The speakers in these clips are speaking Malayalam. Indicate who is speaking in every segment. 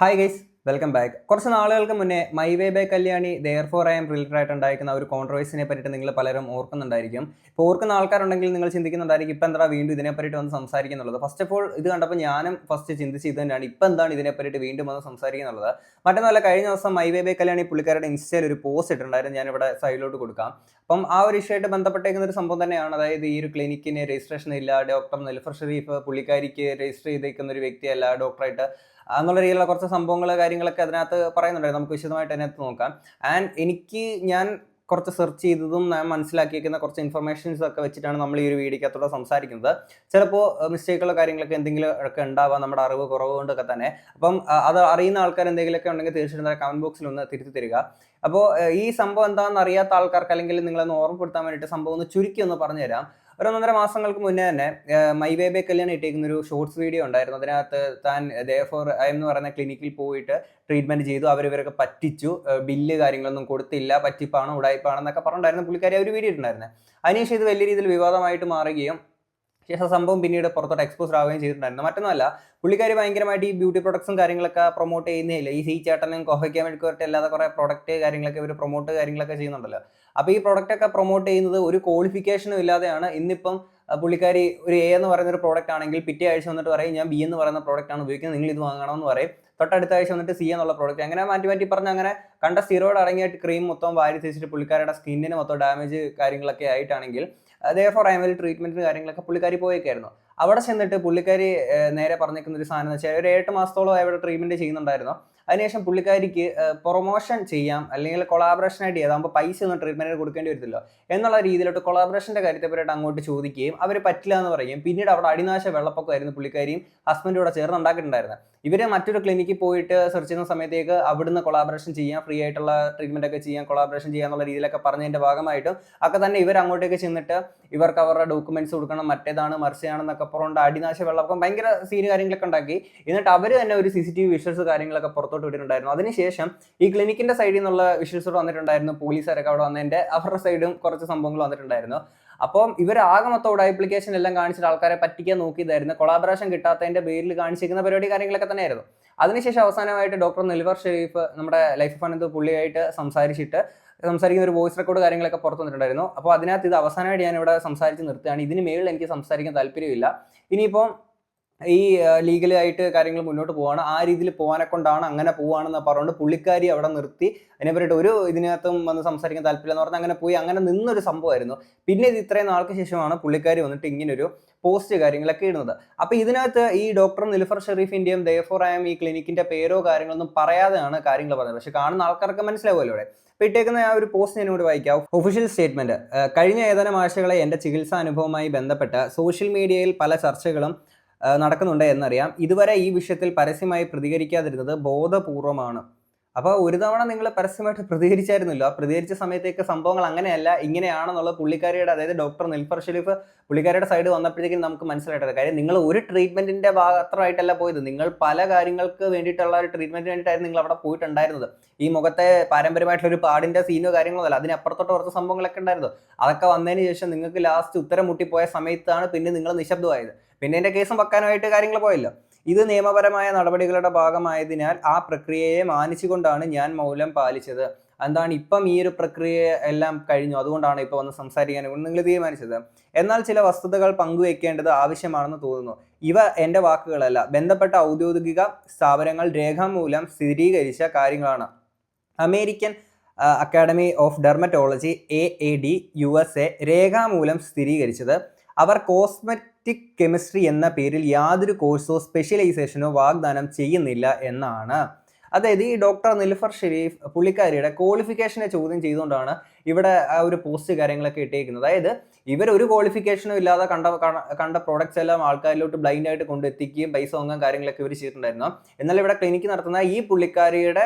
Speaker 1: Hi guys, welcome back. കുറച്ച് നാളുകൾക്ക് മുന്നേ my way by Kalyani therefore I'm related ആയിട്ട് ഉണ്ടായിരിക്കുന്ന ഒരു കോൺട്രവേഴ്സിനെ പറ്റിയിട്ട് നിങ്ങൾ പലരും ഓർക്കുന്നുണ്ടായിരിക്കും. ഇപ്പോൾ ഓർക്കുന്ന ആൾക്കാരുണ്ടെങ്കിൽ നിങ്ങൾ ചിന്തിക്കുന്നുണ്ടായിരിക്കും ഇപ്പം എന്താ വീണ്ടും ഇതിനെ പറ്റിയിട്ട് വന്ന് സംസാരിക്കുന്നുള്ളത്. ഫസ്റ്റ് ഓഫ് ഓൾ ഇത് കണ്ടപ്പോൾ ഞാനും ഫസ്റ്റ് ചിന്തിച്ച് ഇത് തന്നെയാണ്, ഇപ്പം എന്താണ് ഇതിനെ പറ്റിയിട്ട് വീണ്ടും വന്ന് സംസാരിക്കുന്നുള്ളത്. മറ്റൊന്നല്ല, കഴിഞ്ഞ ദിവസം മൈ വേ ബൈ കല്യാണി പുള്ളിക്കാരുടെ ഇൻസ്റ്റയിൽ ഒരു പോസ്റ്റ് ഇട്ടിട്ടുണ്ടായിരുന്നു, ഞാനിവിടെ സൈഡിലോട്ട് കൊടുക്കാം. അപ്പം ആ ഒരു ഇഷ്യമായിട്ട് ബന്ധപ്പെട്ടേക്കുന്ന ഒരു സംഭവം തന്നെയാണ്. അതായത് ഈ ഒരു ക്ലിനിക്കിന് രജിസ്ട്രേഷൻ ഇല്ല, ഡോക്ടർ നിൽഫർ ഷെരീഫ് പുള്ളിക്കാരിക്ക് രജിസ്റ്റർ ചെയ്തേക്കുന്ന ഒരു വ്യക്തിയല്ല ഡോക്ടറായിട്ട് എന്നുള്ള രീതിയിലുള്ള കുറച്ച് സംഭവങ്ങൾ കാര്യങ്ങളൊക്കെ അതിനകത്ത് പറയുന്നുണ്ടായിരുന്നു. നമുക്ക് വിശദമായിട്ട് അതിനകത്ത് നോക്കാം. ഞാൻ കുറച്ച് സെർച്ച് ചെയ്തതും ഞാൻ മനസ്സിലാക്കിയിരിക്കുന്ന കുറച്ച് ഇൻഫർമേഷൻസ് ഒക്കെ വെച്ചിട്ടാണ് നമ്മൾ ഈ ഒരു വീഡിയോക്കകത്തോടെ സംസാരിക്കുന്നത്. ചിലപ്പോൾ മിസ്റ്റേക്കുള്ള കാര്യങ്ങളൊക്കെ എന്തെങ്കിലും ഒക്കെ ഉണ്ടാവാം, നമ്മുടെ അറിവ് കുറവ് കൊണ്ടൊക്കെ തന്നെ. അപ്പം അത് അറിയുന്ന ആൾക്കാർ എന്തെങ്കിലുമൊക്കെ ഉണ്ടെങ്കിൽ തീർച്ചയായിട്ടും കമന്റ് ബോക്സിൽ ഒന്ന് തിരുത്തി തരിക. അപ്പോൾ ഈ സംഭവം എന്താണെന്ന് അറിയാത്ത ആൾക്കാർക്ക് അല്ലെങ്കിൽ നിങ്ങളൊന്ന് ഓർമ്മപ്പെടുത്താൻ വേണ്ടിയിട്ട് സംഭവം ഒന്ന് ചുരുക്കി ഒന്ന് പറഞ്ഞുതരാം. ഒരു 1.5 മാസങ്ങൾക്ക് മുന്നേ തന്നെ മൈ വേ ബൈ കല്യാണി ഇട്ടേക്കുന്ന ഒരു ഷോർട്സ് വീഡിയോ ഉണ്ടായിരുന്നു. അതിനകത്ത് താൻ ദെയർഫോർ ഐ എന്ന് പറയുന്ന ക്ലിനിക്കിൽ പോയിട്ട് ട്രീറ്റ്മെന്റ് ചെയ്തു, ഇവരൊക്കെ പറ്റിച്ചു, ബില്ല് കാര്യങ്ങളൊന്നും കൊടുത്തില്ല, പറ്റിപ്പാണ് ഉടായ്പാണെന്നൊക്കെ പറഞ്ഞിട്ടുണ്ടായിരുന്നു പുള്ളിക്കാരി ഒരു വീഡിയോ ഇട്ടുണ്ടായിരുന്നത്. അതിനുശേഷം ഇത് വലിയ രീതിയിൽ വിവാദമായിട്ട് മാറുകയും ശേഷം സംഭവം പിന്നീട് പുറത്തോട്ട് എക്സ്പോസ്ഡ് ആവുകയും ചെയ്തിട്ടുണ്ടായിരുന്നു. മറ്റൊന്നുമല്ല, പുള്ളിക്കാരി ഭയങ്കരമായിട്ട് ഈ ബ്യൂട്ടി പ്രൊഡക്ട്സും കാര്യങ്ങളൊക്കെ പ്രൊമോട്ട് ചെയ്യുന്നേയില്ല. ഈ സീ ചേട്ടനും കൊഹയ്ക്കാൻ വേണ്ടി അല്ലാതെ കുറേ പ്രൊഡക്റ്റ് കാര്യങ്ങളൊക്കെ ഇവർ പ്രൊമോട്ട് കാര്യങ്ങളൊക്കെ ചെയ്യുന്നുണ്ടല്ലോ. അപ്പോൾ ഈ പ്രൊഡക്റ്റ് ഒക്കെ പ്രൊമോട്ട് ചെയ്യുന്നത് ഒരു ക്വാളിഫിക്കേഷനും ഇല്ലാതെയാണ്. ഇന്നിപ്പം പുള്ളിക്കാരി ഒരു എ എന്ന് പറയുന്ന ഒരു പ്രോഡക്റ്റ് ആണെങ്കിൽ പിറ്റേ ആഴ്ച വന്നിട്ട് പറയും ഞാൻ ബി എന്ന് പറയുന്ന പ്രോഡക്റ്റ് ആണ് ഉപയോഗിക്കുന്നത്, നിങ്ങൾ ഇത് വാങ്ങണമെന്ന് പറയും. തൊട്ടടുത്ത ആഴ്ച വന്നിട്ട് സി എന്നുള്ള പ്രോഡക്റ്റ്, അങ്ങനെ മാറ്റി മാറ്റി പറഞ്ഞ് അങ്ങനെ കണ്ട സ്റ്റിറോയിഡ് അടങ്ങിയ ക്രീം മൊത്തം വാരി തേച്ചിട്ട് പുള്ളിക്കാരുടെ സ്കിന്നിന് മൊത്തം ഡാമേജ് കാര്യങ്ങളൊക്കെ ആയിട്ടാണെങ്കിൽ അതേഫോർ ഐ എം ട്രീറ്റ്മെന്റിന് കാര്യങ്ങളൊക്കെ പുള്ളിക്കാരി പോയേക്കായിരുന്നു. അവിടെ ചെന്നിട്ട് പുള്ളിക്കാരി നേരെ പറഞ്ഞേക്കുന്ന ഒരു സാധനം എന്ന് വെച്ചാൽ ഒരു 8 മാസത്തോളം അവിടെ ട്രീറ്റ്മെന്റ് ചെയ്യുന്നുണ്ടായിരുന്നു. അതിനുശേഷം പുള്ളിക്കാരിക്ക് പ്രൊമോഷൻ ചെയ്യാം അല്ലെങ്കിൽ കൊളാബറേഷൻ ആയിട്ട് ചെയ്താകുമ്പോൾ പൈസ ഒന്നും ട്രീറ്റ്മെന്റിന് കൊടുക്കേണ്ടി വരത്തില്ലോ എന്നുള്ള രീതിയിലോട്ട് കൊളാബറേഷന്റെ കാര്യത്തെപ്പറ്റി അങ്ങോട്ട് ചോദിക്കുകയും അവർ പറ്റില്ല എന്ന് പറയും. പിന്നീട് അവിടെ അടിനാശ വെള്ളപ്പൊക്കമായിരുന്നു പുള്ളിക്കാരിയും ഹസ്ബൻഡും കൂടെ ചേർന്ന് ഉണ്ടാക്കിയിട്ടുണ്ടായിരുന്നത്. ഇവര് മറ്റൊരു ക്ലിനിക്കിൽ പോയിട്ട് സെർച്ച് ചെയ്യുന്ന സമയത്തേക്ക് അവിടുന്ന് കൊളാബറേഷൻ ചെയ്യാം, ഫ്രീ ആയിട്ടുള്ള ട്രീറ്റ്മെന്റ് ഒക്കെ ചെയ്യാം, കൊളാബറേഷൻ ചെയ്യാന്നുള്ള രീതിയിലൊക്കെ പറഞ്ഞതിന്റെ ഭാഗമായിട്ടും ഒക്കെ തന്നെ ഇവർ അങ്ങോട്ടേക്ക് ചെന്നിട്ട് ഇവർക്ക് അവരുടെ ഡോക്യുമെന്റ്സ് കൊടുക്കണം, മറ്റേതാണ് മറിച്ചാണെന്നൊക്കെ പറഞ്ഞുകൊണ്ട് അടിനാശ വെള്ളപ്പൊക്കം ഭയങ്കര സീൻ കാര്യങ്ങളൊക്കെ ഉണ്ടാക്കി. എന്നിട്ട് അവർ തന്നെ ഒരു CCTV വിഷ്വൽസ് കാര്യങ്ങളൊക്കെ പുറത്തോട്ട് വിട്ടിട്ടുണ്ടായിരുന്നു. അതിനുശേഷം ഈ ക്ലിനിക്കിന്റെ സൈഡിൽ നിന്നുള്ള വിഷ്വൽസ് വന്നിട്ടുണ്ടായിരുന്നു. പോലീസുകാരൊക്കെ അവിടെ വന്നതിന്റെ അവരുടെ സൈഡും കുറച്ച് സംഭവങ്ങൾ വന്നിട്ടുണ്ടായിരുന്നു. അപ്പം ഇവർ ആകെ മൊത്തം ആപ്ലിക്കേഷൻ എല്ലാം കാണിച്ചിട്ട് ആൾക്കാരെ പറ്റിക്കാൻ നോക്കിയതായിരുന്നു. കൊളാബറേഷൻ കിട്ടാത്തതിന്റെ പേരിൽ കാണിച്ചിരിക്കുന്ന പരിപാടി കാര്യങ്ങളൊക്കെ തന്നെയായിരുന്നു. അതിനുശേഷം അവസാനമായിട്ട് ഡോക്ടർ നിൽഫർ ഷെരീഫ് നമ്മുടെ ലൈഫ് ഫണ്ട് പുള്ളിയായിട്ട് സംസാരിക്കുന്ന ഒരു വോയിസ് റെക്കോർഡ് കാര്യങ്ങളൊക്കെ പുറത്തു വന്നിട്ടുണ്ടായിരുന്നു. അപ്പോൾ അതിനകത്ത് ഇത് അവസാനമായിട്ട് ഞാൻ ഇവിടെ സംസാരിച്ച് നിർത്തുകയാണ്. ഇതിന് മേളിൽ എനിക്ക് സംസാരിക്കാൻ താല്പര്യമില്ല. ഇനിയിപ്പോൾ ഈ ലീഗലായിട്ട് കാര്യങ്ങൾ മുന്നോട്ട് പോവാണ്, ആ രീതിയിൽ പോകാനെ കൊണ്ടാണ് അങ്ങനെ പോവാണെന്ന് പറഞ്ഞുകൊണ്ട് പുള്ളിക്കാരി അവിടെ നിർത്തി. അതിനെ പറ്റിയിട്ട് ഒരു ഇതിനകത്തും വന്ന് സംസാരിക്കാൻ താല്പര്യം എന്ന് പറഞ്ഞാൽ അങ്ങനെ പോയി അങ്ങനെ നിന്നൊരു സംഭവമായിരുന്നു. പിന്നെ ഇത് ഇത്രയും നാൾക്ക് ശേഷമാണ് പുള്ളിക്കാരി വന്നിട്ട് ഇങ്ങനൊരു പോസ്റ്റ് കാര്യങ്ങളൊക്കെ ഇടുന്നത്. അപ്പൊ ഇതിനകത്ത് ഈ ഡോക്ടർ നിൽഫർ ഷെരീഫിന്റെയും ദെയർഫോർ ഐ എം ഈ ക്ലിനിക്കിന്റെ പേരോ കാര്യങ്ങളൊന്നും പറയാതെയാണ് കാര്യങ്ങൾ പറഞ്ഞത്. പക്ഷെ കാണുന്ന ആൾക്കാർക്ക് മനസ്സിലാവുമല്ലോ ഇവിടെ. അപ്പൊ ഇട്ടേക്കുന്ന ആ ഒരു പോസ്റ്റ് ഞാൻ ഇവിടെ വായിക്കാം. ഒഫീഷ്യൽ സ്റ്റേറ്റ്മെന്റ്: കഴിഞ്ഞ ഏതാനും ആഴ്ചകളെ എന്റെ ചികിത്സാ അനുഭവവുമായി ബന്ധപ്പെട്ട് സോഷ്യൽ മീഡിയയിൽ പല ചർച്ചകളും നടക്കുന്നുണ്ട് എന്നറിയാം. ഇതുവരെ ഈ വിഷയത്തിൽ പരസ്യമായി പ്രതികരിക്കാതിരുന്നത് ബോധപൂർവമാണ്. അപ്പോൾ ഒരു തവണ നിങ്ങൾ പരസ്യമായിട്ട് പ്രതികരിച്ചായിരുന്നല്ലോ, ആ പ്രതികരിച്ച സമയത്തേക്ക് സംഭവങ്ങൾ അങ്ങനെയല്ല ഇങ്ങനെയാണെന്നുള്ളത് പുള്ളിക്കാരിയുടെ, അതായത് ഡോക്ടർ നിൽഫർ ഷെരീഫ് പുള്ളിക്കാരുടെ സൈഡ് വന്നപ്പോഴത്തേക്കും നമുക്ക് മനസ്സിലായിട്ടത്. കാര്യം നിങ്ങൾ ഒരു ട്രീറ്റ്മെന്റിന്റെ മാത്രമായിട്ടല്ല പോയത്, നിങ്ങൾ പല കാര്യങ്ങൾക്ക് വേണ്ടിയിട്ടുള്ള ഒരു ട്രീറ്റ്മെന്റിന് വേണ്ടിയിട്ടായിരുന്നു നിങ്ങൾ അവിടെ പോയിട്ടുണ്ടായിരുന്നത്. ഈ മുഖത്തെ പാരമ്പര്യമായിട്ടുള്ള ഒരു പാടിന്റെ സീനോ കാര്യങ്ങളോ അല്ല, അതിനപ്പുറത്തോട്ട് കുറച്ച് സംഭവങ്ങളൊക്കെ ഉണ്ടായിരുന്നു. അതൊക്കെ വന്നതിന് ശേഷം നിങ്ങൾക്ക് ലാസ്റ്റ് ഉത്തരം മുട്ടിപ്പോയ സമയത്താണ് പിന്നെ നിങ്ങൾ നിശബ്ദമായത്. പിന്നെ എൻ്റെ കേസും വെക്കാനായിട്ട് കാര്യങ്ങൾ പോയല്ലോ. ഇത് നിയമപരമായ നടപടികളുടെ ഭാഗമായതിനാൽ ആ പ്രക്രിയയെ മാനിച്ചുകൊണ്ടാണ് ഞാൻ മൗനം പാലിച്ചത്. എന്താണ് ഇപ്പം ഈ ഒരു പ്രക്രിയ എല്ലാം കഴിഞ്ഞു, അതുകൊണ്ടാണ് ഇപ്പൊ വന്ന് സംസാരിക്കാൻ നിങ്ങൾ തീരുമാനിച്ചത്. എന്നാൽ ചില വസ്തുതകൾ പങ്കുവെക്കേണ്ടത് ആവശ്യമാണെന്ന് തോന്നുന്നു. ഇവ എൻ്റെ വാക്കുകളല്ല, ബന്ധപ്പെട്ട ഔദ്യോഗിക സ്ഥാപനങ്ങൾ രേഖാമൂലം സ്ഥിരീകരിച്ച കാര്യങ്ങളാണ്. American academy of dermatology AAD USA രേഖാമൂലം സ്ഥിരീകരിച്ചത്. അവർ കോസ്മെറ്റിക് കെമിസ്ട്രി എന്ന പേരിൽ യാതൊരു കോഴ്സോ സ്പെഷ്യലൈസേഷനോ വാഗ്ദാനം ചെയ്യുന്നില്ല എന്നാണ്. അതായത് ഈ ഡോക്ടർ നിൽഫർ ഷെരീഫ് പുള്ളിക്കാരിയുടെ ക്വാളിഫിക്കേഷനെ ചോദ്യം ചെയ്തുകൊണ്ടാണ് ഇവിടെ ആ ഒരു പോസ്റ്റ് കാര്യങ്ങളൊക്കെ ഇട്ടേക്കുന്നത്. അതായത് ഇവരൊരു ക്വാളിഫിക്കേഷനും ഇല്ലാതെ കണ്ട പ്രോഡക്റ്റ്സ് എല്ലാം ആൾക്കാരിലോട്ട് ബ്ലൈൻഡ് ആയിട്ട് കൊണ്ടെത്തിക്കുകയും പൈസ വാങ്ങാൻ കാര്യങ്ങളൊക്കെ ഇവർ ചെയ്തിട്ടുണ്ടായിരുന്നു. എന്നാൽ ഇവിടെ ക്ലിനിക്ക് നടത്തുന്ന ഈ പുള്ളിക്കാരിയുടെ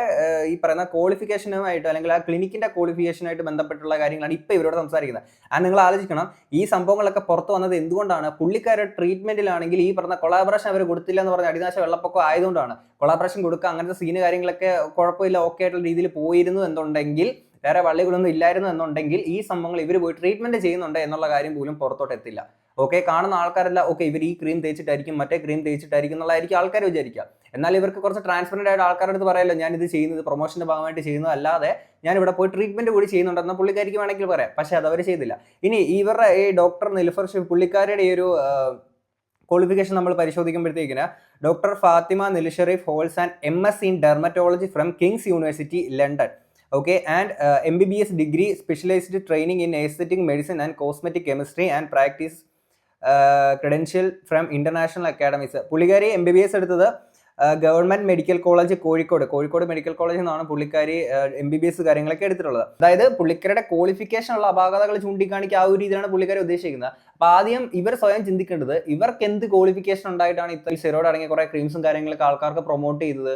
Speaker 1: ഈ പറയുന്ന ക്വാളിഫിക്കേഷനുമായിട്ട് അല്ലെങ്കിൽ ആ ക്ലിനിക്കിന്റെ ക്വാളിഫിക്കേഷനായിട്ട് ബന്ധപ്പെട്ടുള്ള കാര്യങ്ങളാണ് ഇപ്പൊ ഇവരോട് സംസാരിക്കുന്നത്. അത് നിങ്ങൾ ആലോചിക്കണം, ഈ സംഭവങ്ങളൊക്കെ പുറത്തു വന്നത് എന്തുകൊണ്ടാണ്? പുള്ളിക്കാരുടെ ട്രീറ്റ്മെന്റിലാണെങ്കിൽ ഈ പറഞ്ഞ കൊളാബറേഷൻ അവർ കൊടുത്തില്ല എന്ന് പറഞ്ഞ അടിനാശ വെള്ളപ്പൊക്കം ആയതുകൊണ്ടാണ്. കൊളാബറേഷൻ കൊടുക്കുക അങ്ങനത്തെ സീന് കാര്യങ്ങളൊക്കെ കുഴപ്പമില്ല, ഓക്കെ ആയിട്ടുള്ള രീതിയിൽ പോയിരുന്നു എന്നുണ്ടെങ്കിൽ, വേറെ വള്ളികളൊന്നും ഇല്ലായിരുന്നു എന്നുണ്ടെങ്കിൽ ഈ സംഭവങ്ങൾ ഇവർ പോയി ട്രീറ്റ്മെന്റ് ചെയ്യുന്നുണ്ട് എന്നുള്ള കാര്യം പോലും പുറത്തോട്ട് എത്തില്ല. ഓക്കെ, കാണുന്ന ആൾക്കാരെല്ലാം ഓക്കെ ഇവർ ഈ ക്രീം തേച്ചിട്ടായിരിക്കും മറ്റേ ക്രീം തേച്ചിട്ടായിരിക്കും എന്നുള്ളതായിരിക്കും ആൾക്കാർ വിചാരിക്കുക. എന്നാൽ ഇവർക്ക് കുറച്ച് ട്രാൻസ്പെറന്റ് ആയിട്ട് ആൾക്കാരുടെ അടുത്ത് പറയാമല്ലോ, ഞാൻ ഇത് ചെയ്യുന്നത് പ്രൊമോഷന്റെ ഭാഗമായിട്ട് ചെയ്യുന്നത് അല്ലാതെ ഞാൻ ഇവിടെ പോയി ട്രീറ്റ്മെന്റ് കൂടി ചെയ്യുന്നുണ്ടെന്ന പുള്ളിക്കാരിക്ക് വേണമെങ്കിൽ പറയാം. പക്ഷെ അത് അവർ ചെയ്തില്ല. ഇനി ഇവരുടെ ഈ ഡോക്ടർ നിൽഫർ ഷെരീഫ് പുള്ളിക്കാരുടെ ഈ ഒരു ക്വാളിഫിക്കേഷൻ നമ്മൾ പരിശോധിക്കുമ്പോഴത്തേക്കിന് doctor Fathima Nil Sherif holds and MS in dermatology from King's University, London. Okay, and MBBS degree, specialized training in aesthetic medicine and cosmetic chemistry, and practice credential from international academies. പുള്ളിക്കാരി MBBS എടുത്തത് government medical college Kozhikode medical കോളേജിൽ നിന്നാണ് പുള്ളിക്കാരി MBBS കാര്യങ്ങളൊക്കെ എടുത്തിട്ടുള്ളത്. അതായത് പുള്ളിക്കാരുടെ ക്വാളിഫിക്കേഷൻ ഉള്ള അപാകതകൾ ചൂണ്ടിക്കാണിക്കുക ആ ഒരു രീതിയിലാണ് പുള്ളിക്കാരി ഉദ്ദേശിക്കുന്നത്. അപ്പൊ ആദ്യം ഇവർ സ്വയം ചിന്തിക്കേണ്ടത് ഇവർക്ക് എന്ത് ക്വാളിഫിക്കേഷൻ ഉണ്ടായിട്ടാണ് ഇത്ര സെറോഡ് അടങ്ങിയ കുറെ ക്രീംസും കാര്യങ്ങളൊക്കെ ആൾക്കാർക്ക് പ്രൊമോട്ട് ചെയ്തത്.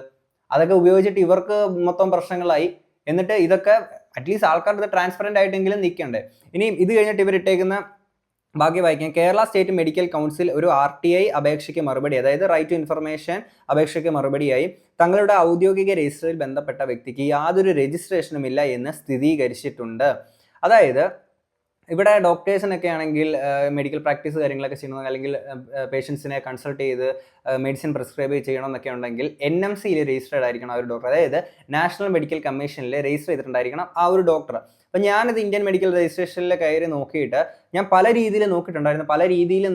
Speaker 1: അതൊക്കെ ഉപയോഗിച്ചിട്ട് ഇവർക്ക് മൊത്തം പ്രശ്നങ്ങളായി. എന്നിട്ട് ഇതൊക്കെ അറ്റ്ലീസ്റ്റ് ആൾക്കാർക്ക് ട്രാൻസ്പെറന്റ് ആയിട്ടെങ്കിലും നിൽക്കണ്ടേ. ഇനി ഇത് കഴിഞ്ഞിട്ട് ഇവർ ഇട്ടേക്കുന്ന ബാക്കി വായിക്കാം. കേരള സ്റ്റേറ്റ് മെഡിക്കൽ കൗൺസിൽ ഒരു RTI അപേക്ഷയ്ക്ക് മറുപടി, അതായത് റൈറ്റ് ടു ഇൻഫർമേഷൻ അപേക്ഷയ്ക്ക് മറുപടിയായി തങ്ങളുടെ ഔദ്യോഗിക രജിസ്റ്ററിൽ ബന്ധപ്പെട്ട വ്യക്തിക്ക് യാതൊരു രജിസ്ട്രേഷനും ഇല്ല എന്ന് സ്ഥിരീകരിച്ചിട്ടുണ്ട്. അതായത് ഇവിടെ ഡോക്ടേഴ്സിനൊക്കെ ആണെങ്കിൽ മെഡിക്കൽ പ്രാക്ടീസ് കാര്യങ്ങളൊക്കെ ചെയ്യണം, അല്ലെങ്കിൽ പേഷ്യൻസിനെ കൺസൾട്ട് ചെയ്ത് മെഡിസിൻ പ്രിസ്ക്രൈബ് ചെയ്യണമെന്നൊക്കെ ഉണ്ടെങ്കിൽ NMCയിൽ രജിസ്റ്റേർഡ് ആയിരിക്കണം ആ ഒരു ഡോക്ടർ. അതായത് നാഷണൽ മെഡിക്കൽ കമ്മീഷനിൽ രജിസ്റ്റർ ചെയ്തിട്ടുണ്ടായിരിക്കണം ആ ഒരു ഡോക്ടർ. അപ്പം ഞാനിത് ഇന്ത്യൻ മെഡിക്കൽ രജിസ്ട്രേഷനിൽ കയറി നോക്കിയിട്ട് ഞാൻ പല രീതിയിൽ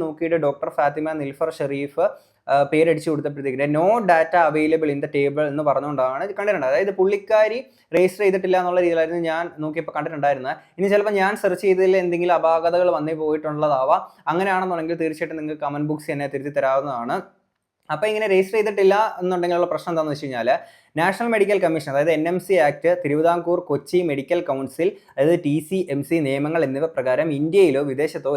Speaker 1: നോക്കിയിട്ട് ഡോക്ടർ ഫാത്തിമ നിൽഫർ ഷെരീഫ് പേരടിച്ചു കൊടുത്തപ്പോഴത്തേക്കിന് no data available in the table എന്ന് പറഞ്ഞുകൊണ്ടാണ് കണ്ടിട്ടുണ്ടായത്. അതായത് പുള്ളിക്കാരി രജിസ്റ്റർ ചെയ്തിട്ടില്ല എന്നുള്ള രീതിയിലായിരുന്നു ഞാൻ നോക്കിയപ്പോൾ കണ്ടിട്ടുണ്ടായിരുന്നത്. ഇനി ചിലപ്പോൾ ഞാൻ സെർച്ച് ചെയ്തതിൽ എന്തെങ്കിലും അപാകതകൾ വന്നേ പോയിട്ടുള്ളതാവാം. അങ്ങനെയാണെന്നുണ്ടെങ്കിൽ തീർച്ചയായിട്ടും നിങ്ങൾക്ക് കമന്റ് ബോക്സിൽ എന്നെ തിരുത്തി തരാവുന്നതാണ്. അപ്പോൾ ഇങ്ങനെ രജിസ്റ്റർ ചെയ്തിട്ടില്ല എന്നുണ്ടെങ്കിലുള്ള പ്രശ്നം എന്താണെന്ന് വെച്ച് കഴിഞ്ഞാൽ നാഷണൽ മെഡിക്കൽ കമ്മീഷൻ, അതായത് NMC act, Thiruvithamkoor Kochi medical council, അതായത് TCMC നിയമങ്ങൾ എന്നിവ പ്രകാരം ഇന്ത്യയിലോ വിദേശത്തോ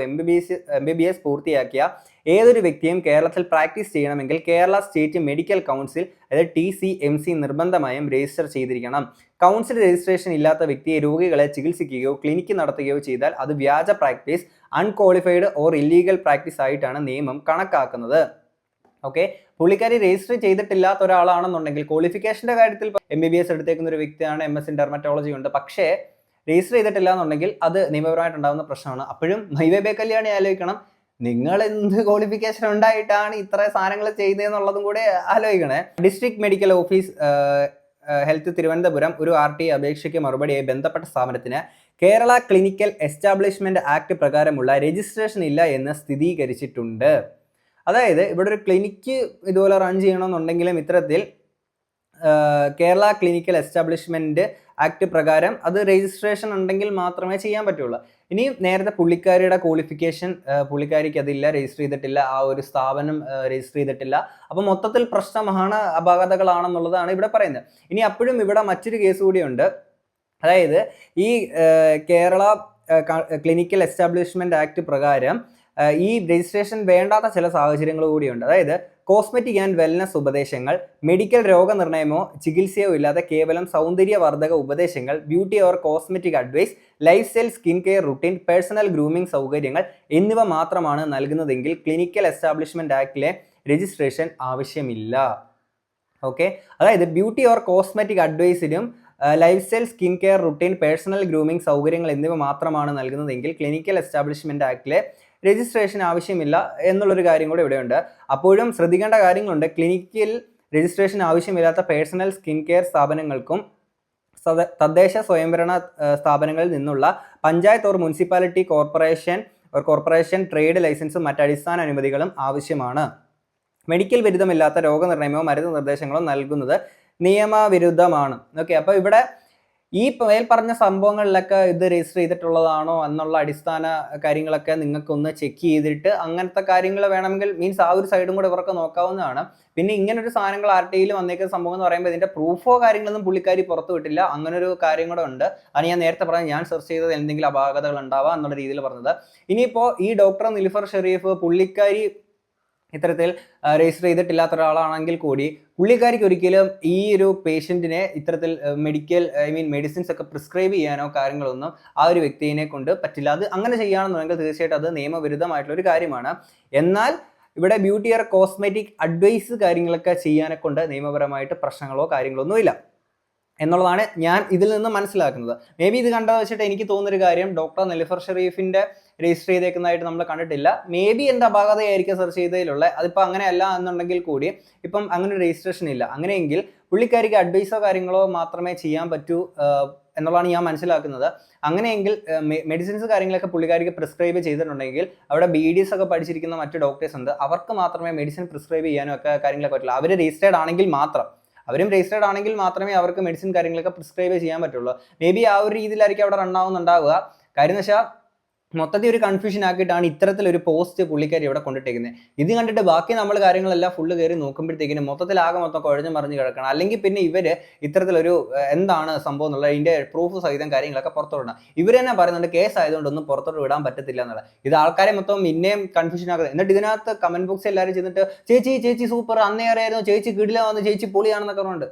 Speaker 1: MBBS പൂർത്തിയാക്കിയ ഏതൊരു വ്യക്തിയും കേരളത്തിൽ പ്രാക്ടീസ് ചെയ്യണമെങ്കിൽ കേരള സ്റ്റേറ്റ് മെഡിക്കൽ കൗൺസിൽ, അതായത് TCMC നിർബന്ധമായും രജിസ്റ്റർ ചെയ്തിരിക്കണം. കൗൺസിൽ രജിസ്ട്രേഷൻ ഇല്ലാത്ത വ്യക്തിയെ രോഗികളെ ചികിത്സിക്കുകയോ ക്ലിനിക്ക് നടത്തുകയോ ചെയ്താൽ അത് വ്യാജ practice, unqualified or illegal practice ആയിട്ടാണ് നിയമം കണക്കാക്കുന്നത്. ഓക്കെ, പുള്ളിക്കാരി രജിസ്റ്റർ ചെയ്തിട്ടില്ലാത്ത ഒരാളാണെന്നുണ്ടെങ്കിൽ ക്വാളിഫിക്കേഷന്റെ കാര്യത്തിൽ MBBS എടുത്തേക്കുന്ന ഒരു വ്യക്തിയാണ്, MS in dermatology ഉണ്ട്, പക്ഷേ രജിസ്റ്റർ ചെയ്തിട്ടില്ല എന്നുണ്ടെങ്കിൽ അത് നിയമപരമായിട്ടുണ്ടാകുന്ന പ്രശ്നമാണ്. അപ്പോഴും മൈവേ കല്യാണി ആലോചിക്കണം, നിങ്ങൾ എന്ത് ക്വാളിഫിക്കേഷൻ ഉണ്ടായിട്ടാണ് ഇത്ര സാധനങ്ങൾ ചെയ്തതെന്നുള്ളതും കൂടെ ആലോചിക്കണേ. District medical office health Thiruvananthapuram ഒരു RTI അപേക്ഷയ്ക്ക് മറുപടിയായി ബന്ധപ്പെട്ട സ്ഥാപനത്തിന് കേരള ക്ലിനിക്കൽ എസ്റ്റാബ്ലിഷ്മെന്റ് ആക്ട് പ്രകാരമുള്ള രജിസ്ട്രേഷൻ ഇല്ല എന്ന് സ്ഥിരീകരിച്ചിട്ടുണ്ട്. അതായത് ഇവിടെ ഒരു ക്ലിനിക്ക് ഇതുപോലെ റൺ ചെയ്യണമെന്നുണ്ടെങ്കിലും ഇത്തരത്തിൽ കേരള ക്ലിനിക്കൽ എസ്റ്റാബ്ലിഷ്മെന്റ് ആക്ട് പ്രകാരം അത് രജിസ്ട്രേഷൻ ഉണ്ടെങ്കിൽ മാത്രമേ ചെയ്യാൻ പറ്റുള്ളൂ. ഇനി നേരത്തെ പുള്ളിക്കാരിയുടെ ക്വാളിഫിക്കേഷൻ, പുള്ളിക്കാരിക്ക് അതില്ല, രജിസ്റ്റർ ചെയ്തിട്ടില്ല, ആ ഒരു സ്ഥാപനം രജിസ്റ്റർ ചെയ്തിട്ടില്ല. അപ്പം മൊത്തത്തിൽ പ്രശ്നമാണ്, അപാകതകളാണെന്നുള്ളതാണ് ഇവിടെ പറയുന്നത്. ഇനി അപ്പോഴും ഇവിടെ മറ്റൊരു കേസ് കൂടിയുണ്ട്. അതായത് ഈ കേരള ക്ലിനിക്കൽ എസ്റ്റാബ്ലിഷ്മെന്റ് ആക്ട് പ്രകാരം ഈ രജിസ്ട്രേഷൻ വേണ്ടാത്ത ചില സാഹചര്യങ്ങൾ കൂടിയുണ്ട്. അതായത് കോസ്മെറ്റിക് ആൻഡ് വെൽനസ് ഉപദേശങ്ങൾ, മെഡിക്കൽ രോഗനിർണയമോ ചികിത്സയോ ഇല്ലാതെ കേവലം സൗന്ദര്യവർദ്ധക ഉപദേശങ്ങൾ, beauty or cosmetic advice, lifestyle skin care routine, personal grooming സൗകര്യങ്ങൾ എന്നിവ മാത്രമാണ് നൽകുന്നതെങ്കിൽ ക്ലിനിക്കൽ എസ്റ്റാബ്ലിഷ്മെന്റ് ആക്ടിലെ രജിസ്ട്രേഷൻ ആവശ്യമില്ല. ഓക്കെ, അതായത് ബ്യൂട്ടി ഓർ കോസ്മെറ്റിക് അഡ്വൈസിനും lifestyle skin care routine, personal grooming സൗകര്യങ്ങൾ എന്നിവ മാത്രമാണ് നൽകുന്നതെങ്കിൽ ക്ലിനിക്കൽ എസ്റ്റാബ്ലിഷ്മെന്റ് ആക്ടിലെ രജിസ്ട്രേഷൻ ആവശ്യമില്ല എന്നുള്ളൊരു കാര്യം കൂടെ ഇവിടെയുണ്ട്. അപ്പോഴും ശ്രദ്ധിക്കേണ്ട കാര്യങ്ങളുണ്ട്. ക്ലിനിക്കൽ രജിസ്ട്രേഷൻ ആവശ്യമില്ലാത്ത പേഴ്സണൽ സ്കിൻ കെയർ സ്ഥാപനങ്ങൾക്കും തദ്ദേശ സ്വയംഭരണ സ്ഥാപനങ്ങളിൽ നിന്നുള്ള panchayat or municipality corporation trade ലൈസൻസും മറ്റ് അടിസ്ഥാന അനുമതികളും ആവശ്യമാണ്. മെഡിക്കൽ ബിരുദമില്ലാത്ത രോഗനിർണയമോ മരുന്ന് നിർദ്ദേശങ്ങളോ നൽകുന്നത് നിയമവിരുദ്ധമാണ്. ഓക്കെ, അപ്പോൾ ഇവിടെ ഈ മേൽ പറഞ്ഞ സംഭവങ്ങളിലൊക്കെ ഇത് രജിസ്റ്റർ ചെയ്തിട്ടുള്ളതാണോ എന്നുള്ള അടിസ്ഥാന കാര്യങ്ങളൊക്കെ നിങ്ങൾക്കൊന്ന് ചെക്ക് ചെയ്തിട്ട് അങ്ങനത്തെ കാര്യങ്ങൾ വേണമെങ്കിൽ മീൻസ് ആ ഒരു സൈഡും കൂടെ ഇവർക്ക് നോക്കാവുന്നതാണ്. പിന്നെ ഇങ്ങനൊരു സാധനങ്ങൾ RTIയിൽ വന്നേക്കുന്ന സംഭവം എന്ന് പറയുമ്പോൾ ഇതിന്റെ പ്രൂഫോ കാര്യങ്ങളൊന്നും പുള്ളിക്കാരി പുറത്തു വിട്ടില്ല. അങ്ങനൊരു കാര്യം കൂടെ ഉണ്ട്. അത് ഞാൻ നേരത്തെ പറഞ്ഞത്, ഞാൻ സെർച്ച് ചെയ്തത് എന്തെങ്കിലും അപാകതകൾ ഉണ്ടാവാം എന്നുള്ള രീതിയിൽ പറഞ്ഞത്. ഇനിയിപ്പോൾ ഈ ഡോക്ടർ നിൽഫർ ഷെരീഫ് പുള്ളിക്കാരി ഇത്തരത്തിൽ രജിസ്റ്റർ ചെയ്തിട്ടില്ലാത്ത ഒരാളാണെങ്കിൽ കൂടി പുള്ളിക്കാരിക്ക് ഒരിക്കലും ഈ ഒരു പേഷ്യൻറ്റിനെ ഇത്തരത്തിൽ മെഡിസിൻസ് ഒക്കെ പ്രിസ്ക്രൈബ് ചെയ്യാനോ കാര്യങ്ങളൊന്നും ആ ഒരു വ്യക്തിയെ കൊണ്ട് പറ്റില്ല. അത് അങ്ങനെ ചെയ്യുകയാണെന്നുണ്ടെങ്കിൽ തീർച്ചയായിട്ടും അത് നിയമവിരുദ്ധമായിട്ടുള്ള ഒരു കാര്യമാണ്. എന്നാൽ ഇവിടെ ബ്യൂട്ടി ഓർ കോസ്മെറ്റിക് അഡ്വൈസ് കാര്യങ്ങളൊക്കെ ചെയ്യാനെ കൊണ്ട് നിയമപരമായിട്ട് പ്രശ്നങ്ങളോ കാര്യങ്ങളൊന്നുമില്ല എന്നുള്ളതാണ് ഞാൻ ഇതിൽ നിന്ന് മനസ്സിലാക്കുന്നത്. മേ ബി ഇത് കണ്ടത് വെച്ചിട്ട് എനിക്ക് തോന്നുന്നൊരു കാര്യം, ഡോക്ടർ നിൽഫർ ഷെരീഫിന്റെ രജിസ്റ്റർ ചെയ്തേക്കുന്നതായിട്ട് നമ്മൾ കണ്ടിട്ടില്ല. മേ ബി എൻ്റെ അപാകതയായിരിക്കും സെർച്ച് ചെയ്തതിലുള്ള. അതിപ്പോൾ അങ്ങനെയല്ല എന്നുണ്ടെങ്കിൽ കൂടി ഇപ്പം അങ്ങനെ ഒരു രജിസ്ട്രേഷൻ ഇല്ല. അങ്ങനെയെങ്കിൽ പുള്ളിക്കാരിക്ക് അഡ്വൈസോ കാര്യങ്ങളോ മാത്രമേ ചെയ്യാൻ പറ്റൂ എന്നുള്ളതാണ് ഞാൻ മനസ്സിലാക്കുന്നത്. അങ്ങനെയെങ്കിൽ മെഡിസിൻസ് കാര്യങ്ങളൊക്കെ പുള്ളിക്കാരിക്ക് പ്രിസ്ക്രൈബ് ചെയ്തിട്ടുണ്ടെങ്കിൽ അവിടെ BDS ഒക്കെ പഠിച്ചിരിക്കുന്ന മറ്റ് ഡോക്ടേഴ്സ് ഉണ്ട്, അവർക്ക് മാത്രമേ മെഡിസിൻ പ്രിസ്ക്രൈബ് ചെയ്യാനും ഒക്കെ കാര്യങ്ങളൊക്കെ പറ്റുള്ളൂ. അവർ രജിസ്റ്റേർഡ് ആണെങ്കിൽ മാത്രം, അവരും രജിസ്റ്റേർഡ് ആണെങ്കിൽ മാത്രമേ അവർക്ക് മെഡിസിൻ കാര്യങ്ങളൊക്കെ പ്രിസ്ക്രൈബ് ചെയ്യാൻ പറ്റുള്ളൂ. മേ ബി ആ ഒരു രീതിയിലായിരിക്കും അവിടെ റൺ ആവുന്നുണ്ടാവുക. കാര്യം എന്ന് വെച്ചാൽ മൊത്തത്തിൽ ഒരു കൺഫ്യൂഷൻ ആക്കിയിട്ടാണ് ഇത്തരത്തിലൊരു പോസ്റ്റ് പുള്ളിക്കാരി ഇവിടെ കൊണ്ടിട്ടേക്കുന്നത്. ഇത് കണ്ടിട്ട് ബാക്കി നമ്മൾ കാര്യങ്ങളെല്ലാം ഫുള്ള് കയറി നോക്കുമ്പോഴത്തേക്കിനും മൊത്തം കുഴഞ്ഞു മറിഞ്ഞ് കിടക്കണം. അല്ലെങ്കിൽ പിന്നെ ഇവര് ഇത്തരത്തിലൊരു എന്താണ് സംഭവം എന്നുള്ളത് ഇതിന്റെ പ്രൂഫ് സഹിതം കാര്യങ്ങളൊക്കെ പുറത്തോട്ട് വിടണം. ഇവർ തന്നെ പറയുന്നുണ്ട് കേസ് ആയതുകൊണ്ടൊന്നും പുറത്തോട്ട് വിടാൻ പറ്റത്തില്ല എന്നുള്ളത്. ഇത് ആൾക്കാരെ മൊത്തം പിന്നെയും കൺഫ്യൂഷൻ ആക്കുന്നത്. എന്നിട്ട് ഇതിനകത്ത് കമന്റ് ബോക്സ് എല്ലാവരും ചെന്നിട്ട് ചേച്ചി സൂപ്പർ, അന്നേ അറിയായിരുന്നു, ചേച്ചി കിടില വന്ന്, ചേച്ചി പൊളിയാണെന്നൊക്കെ പറഞ്ഞുണ്ട്.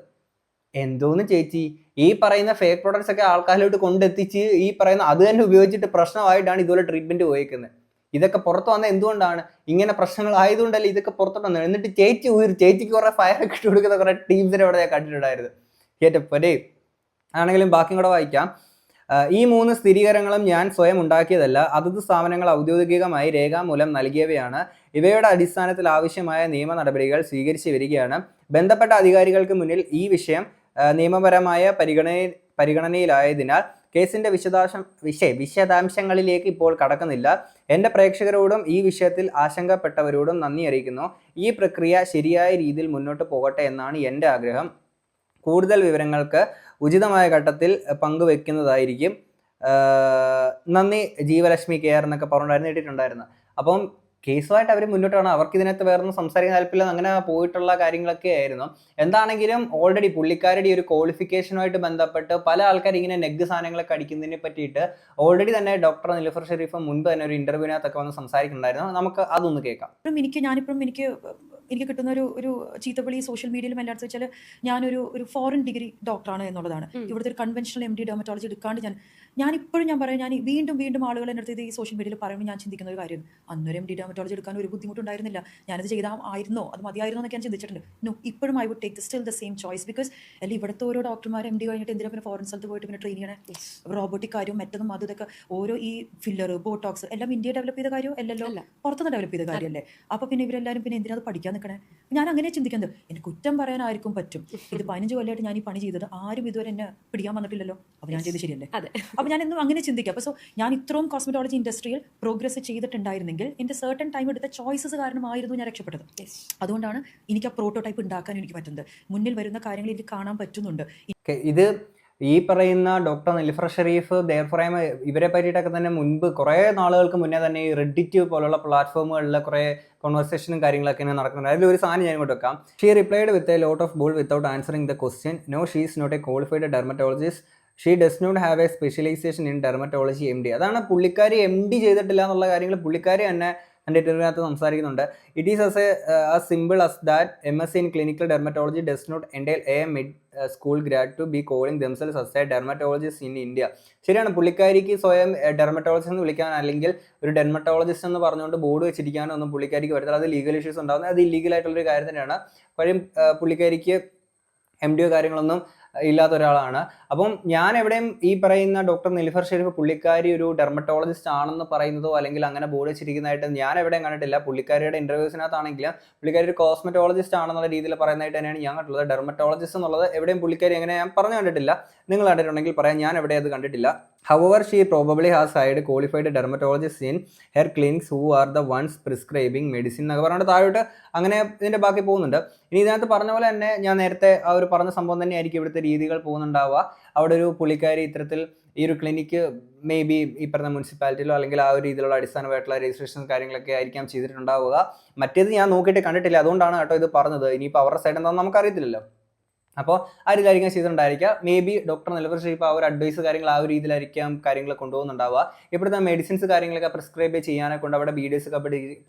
Speaker 1: എന്തോന്ന് ചേച്ചി, ഈ പറയുന്ന ഫേക്ക് പ്രൊഡക്ട്സ് ഒക്കെ ആൾക്കാരിലോട്ട് കൊണ്ടെത്തിച്ച് ഈ പറയുന്ന അത് തന്നെ ഉപയോഗിച്ചിട്ട് പ്രശ്നമായിട്ടാണ് ഇതുപോലെ ട്രീറ്റ്മെന്റ് പോയേക്കുന്നത്. ഇതൊക്കെ പുറത്ത് വന്ന എന്തുകൊണ്ടാണ്? ഇങ്ങനെ പ്രശ്നങ്ങൾ ആയതുകൊണ്ടല്ലേ ഇതൊക്കെ പുറത്തോട്ട് വന്നത്. എന്നിട്ട് ചേച്ചിക്ക് കുറെ ഫയർ ഒക്കെ ഇട്ട് കൊടുക്കുന്ന കുറെ ടീംസിനെ അവിടെ ഞാൻ കണ്ടിട്ടുണ്ടായിരുന്നു. കേട്ടപ്പോരേ ആണെങ്കിലും ബാക്കിയും കൂടെ വായിക്കാം. ഈ 3 സ്ഥിരീകരണങ്ങളും ഞാൻ സ്വയം ഉണ്ടാക്കിയതല്ല, അതത് സ്ഥാപനങ്ങൾ ഔദ്യോഗികമായി രേഖാമൂലം നൽകിയവയാണ്. ഇവയുടെ അടിസ്ഥാനത്തിൽ ആവശ്യമായ നിയമ നടപടികൾ സ്വീകരിച്ചു വരികയാണ്. ബന്ധപ്പെട്ട അധികാരികൾക്ക് മുന്നിൽ ഈ വിഷയം നിയമപരമായ പരിഗണനയിലായതിനാൽ കേസിന്റെ വിശദാംശങ്ങളിലേക്ക് ഇപ്പോൾ കടക്കുന്നില്ല. എൻ്റെ പ്രേക്ഷകരോടും ഈ വിഷയത്തിൽ ആശങ്കപ്പെട്ടവരോടും നന്ദി അറിയിക്കുന്നു. ഈ പ്രക്രിയ ശരിയായ രീതിയിൽ മുന്നോട്ട് പോകട്ടെ എന്നാണ് എൻ്റെ ആഗ്രഹം. കൂടുതൽ വിവരങ്ങൾക്ക് ഉചിതമായ ഘട്ടത്തിൽ പങ്കുവെക്കുന്നതായിരിക്കും. നന്ദി ജീവലക്ഷ്മി കെയർ എന്നൊക്കെ പറഞ്ഞിട്ടായിരുന്നു ഇട്ടിട്ടുണ്ടായിരുന്നു. അപ്പം കേസുമായിട്ട് അവർ മുന്നോട്ട് വേണം, അവർക്ക് ഇതിനകത്ത് വേറൊന്നും സംസാരിക്കാൻ താല്പര്യമില്ല, അങ്ങനെ പോയിട്ടുള്ള കാര്യങ്ങളൊക്കെ ആയിരുന്നു. എന്താണെങ്കിലും ഓൾറെഡി പുള്ളിക്കാരുടെ ഒരു ക്വാളിഫിക്കേഷനുമായിട്ട് ബന്ധപ്പെട്ട് പല ആൾക്കാർ ഇങ്ങനെ നെഗ് സാധനങ്ങളൊക്കെ അടിക്കുന്നതിനെ പറ്റിയിട്ട് ഓൾറെഡി തന്നെ ഡോക്ടർ നിലൂഫർ ഷെരീഫ് മുൻപ് തന്നെ ഒരു ഇന്റർവ്യൂവിനകത്തൊക്കെ വന്ന് സംസാരിക്കുന്നുണ്ടായിരുന്നു. നമുക്ക് അതൊന്ന് കേൾക്കാം.
Speaker 2: എനിക്ക് കിട്ടുന്ന ഒരു ചീത്തവിളി സോഷ്യൽ മീഡിയയിലും എല്ലായിടത്തും വെച്ചാൽ ഞാനൊരു ഫോറിൻ ഡിഗ്രി ഡോക്ടറാണ് എന്നുള്ളതാണ്. ഇവിടുത്തെ ഒരു കൺവെൻഷണൽ MD ഡെർമറ്റോളജി എടുക്കാണ്ട് ഞാനിപ്പോഴും ഞാൻ പറയാം, ഞാൻ വീണ്ടും ആളുകൾ എൻ്റെ അടുത്ത് ഇത് ഈ സോഷ്യൽ മീഡിയയിൽ പറയുമ്പോൾ ഞാൻ ചിന്തിക്കുന്ന ഒരു കാര്യം, അന്നൊരു MD ഡെർമറ്റോളജി എടുക്കാൻ ഒരു ബുദ്ധിമുട്ടുണ്ടായിരുന്നില്ല, ഞാനത് ആയിരുന്നോ അത് മതിയായിരുന്നോ എന്നൊക്കെ ഞാൻ ചിന്തിച്ചിട്ടുണ്ട്. നോ, ഇപ്പോഴും I would take still the same choice. Because അല്ലെങ്കിൽ ഇവിടുത്തെ ഓരോ ഡോക്ടർമാർ MD കഴിഞ്ഞിട്ട് എന്തിനാ പിന്നെ ഫോറിൻ സ്ഥലത്ത് പോയിട്ട് പിന്നെ ട്രെയിൻ ചെയ്യണേ? റോബോട്ടിക് കാര്യവും മറ്റതും അതും ഇതൊക്കെ ഓരോ ഈ ഫില്ലർ ബോട്ടോക്സ് എല്ലാം ഇന്ത്യ ഡെവലപ്പ് ചെയ്ത കാര്യം അല്ലല്ലോ, പുറത്തുനിന്ന് ഡെവലപ്പ് ചെയ്ത കാര്യമല്ലേ. അപ്പോൾ പിന്നെ ഇവരെല്ലാവരും പിന്നെ എന്തിനാ പഠിക്കാൻ നിൽക്കണേ? ഞാൻ അങ്ങനെ ചിന്തിക്കുന്നത്. എനിക്ക് കുറ്റം പറയാൻ ആർക്കും പറ്റും. ഇത് 15 കൊല്ലമായിട്ട് ഞാൻ ഈ പണി ചെയ്തത് ആരും ഇതുവരെ എന്നെ പിടിക്കാൻ വന്നിട്ടില്ലല്ലോ. അപ്പോൾ ഞാൻ ചെയ്ത് ശരിയല്ലേ? അപ്പോൾ ഞാൻ എന്നും അങ്ങനെ ചിന്തിക്കാം. അപ്പോൾ ഞാൻ ഇത്രയും കോസ്മെറ്റോളജി ഇൻഡസ്ട്രിയിൽ പ്രോഗ്രസ് ചെയ്തിട്ടുണ്ടായിരുന്നെങ്കിൽ എൻ്റെ സർട്ടൺ ടൈം എടുത്ത ചോയ്സസ് കാരണമായിരുന്നു ഞാൻ രക്ഷപ്പെട്ടത്. അതുകൊണ്ടാണ് എനിക്ക് ആ പ്രോട്ടോടൈപ്പ് ഉണ്ടാക്കാൻ എനിക്ക് പറ്റുന്നത്. മുന്നിൽ വരുന്ന കാര്യങ്ങൾ എനിക്ക് കാണാൻ പറ്റുന്നുണ്ട്.
Speaker 1: ഇത് ഈ പറയുന്ന ഡോക്ടർ നിലൂഫർ ഷെരീഫ് ദെയർഫോർ ഇവരെ പറ്റിയിട്ടൊക്കെ തന്നെ മുൻപ് കുറേ നാളുകൾക്ക് മുന്നേ തന്നെ ഈ റെഡിറ്റ് പോലുള്ള പ്ലാറ്റ്ഫോമുകളിൽ കുറേ കോൺവെർസേഷനും കാര്യങ്ങളൊക്കെ നടക്കുന്നുണ്ട്. അതിലൊരു സാധനം ഞാൻ ഇങ്ങോട്ട് വെക്കാം. She replied with a lot of ball without answering the question. No, she is not a qualified dermatologist. She does not have a specialisation in dermatology MD. അതാണ് പുള്ളിക്കാരി MD ചെയ്തിട്ടില്ല എന്നുള്ള കാര്യങ്ങൾ പുള്ളിക്കാരി തന്നെ എൻ്റെ ഇന്റർവ്യൂവിനകത്ത് സംസാരിക്കുന്നുണ്ട്. It is as simple as that MSc in clinical dermatology does not entail a mid school grad to be calling themselves as a dermatologist in India. ശരിയാണ്, പുള്ളിക്കാരിക്ക് സ്വയം ഡെർമറ്റോളജിസ്റ്റ് എന്ന് വിളിക്കാൻ അല്ലെങ്കിൽ ഒരു ഡെർമറ്റോളജിസ്റ്റ് എന്ന് പറഞ്ഞുകൊണ്ട് ബോർഡ് വെച്ചിരിക്കാനൊന്നും പുള്ളിക്കാരിക്ക് പറ്റത്തില്ല. അത് ലീഗൽ ഇഷ്യൂസ് ഉണ്ടാകുന്നത്, അത് ഇല്ലീഗലായിട്ടുള്ളൊരു കാര്യം തന്നെയാണ്. പഴയ പുള്ളിക്കാരിക്ക് MD കാര്യങ്ങളൊന്നും ഇല്ലാത്ത ഒരാളാണ്. അപ്പം ഞാൻ എവിടെയും ഈ പറയുന്ന ഡോക്ടർ നിലൂഫർ ഷെരീഫ് പുള്ളിക്കാരി ഒരു ഡെർമറ്റോളജിസ്റ്റ് ആണെന്ന് പറയുന്നതോ അല്ലെങ്കിൽ അങ്ങനെ ബോർഡ് വെച്ചിരിക്കുന്നതായിട്ട് ഞാൻ എവിടെയും കണ്ടിട്ടില്ല. പുള്ളിക്കാരിയുടെ ഇന്റർവ്യൂസിനകത്താണെങ്കിലും പുള്ളിക്കാരി ഒരു കോസ്മെറ്റോളജിസ്റ്റ് ആണെന്നുള്ള രീതിയിൽ പറയുന്നതായിട്ട് തന്നെയാണ് ഞാൻ കണ്ടിട്ടുള്ളത്. ഡെർമറ്റോളജിസ്റ്റ് എന്നുള്ളത് എവിടെയും പുള്ളിക്കാരി അങ്ങനെ ഞാൻ പറഞ്ഞു കണ്ടിട്ടില്ല. നിങ്ങൾ കണ്ടിട്ടുണ്ടെങ്കിൽ പറയാം, ഞാൻ എവിടെയും അത് കണ്ടിട്ടില്ല. However, she probably has hired qualified dermatologists in her clinics who are the ones prescribing medicine എന്നൊക്കെ പറഞ്ഞിട്ട് താഴോട്ട് അങ്ങനെ ഇതിൻ്റെ ബാക്കി പോകുന്നുണ്ട്. ഇനി ഇതിനകത്ത് പറഞ്ഞ പോലെ തന്നെ ഞാൻ നേരത്തെ ആ ഒരു പറഞ്ഞ സംഭവം തന്നെയായിരിക്കും ഇവിടുത്തെ രീതികൾ പോകുന്നുണ്ടാവുക. അവിടെ ഒരു പുള്ളിക്കാരി ഇത്തരത്തിൽ ഈ ഒരു ക്ലിനിക്ക് മേ ബി ഈ പറഞ്ഞ മുനിസിപ്പാലിറ്റിയിലോ അല്ലെങ്കിൽ ആ ഒരു രീതിയിലുള്ള അടിസ്ഥാനമായിട്ടുള്ള രജിസ്ട്രേഷൻ കാര്യങ്ങളൊക്കെ ആയിരിക്കാം ചെയ്തിട്ടുണ്ടാവുക. മറ്റേത് ഞാൻ നോക്കിയിട്ട് കണ്ടിട്ടില്ല, അതുകൊണ്ടാണ് കേട്ടോ ഇത് പറഞ്ഞത്. ഇനിയിപ്പോൾ അവരുടെ സൈഡ് എന്താണെന്ന് നമുക്കറിയത്തില്ലല്ലോ. അപ്പോൾ ആ രീതിയിലായിരിക്കും ചെയ്തിട്ടുണ്ടായിരിക്കുക. Maybe doctor Nilufar Sharif ആ ഒരു അഡ്വൈസ് കാര്യങ്ങൾ ആ ഒരു രീതിയിലായിരിക്കാം കാര്യങ്ങൾ കൊണ്ടുപോകുന്നുണ്ടാവുക. ഇപ്പോഴത്തെ മെഡിസിൻസ് കാര്യങ്ങളൊക്കെ പ്രിസ്ക്രൈബ് ചെയ്യാനെ കൊണ്ട് അവിടെ BDS ഒക്കെ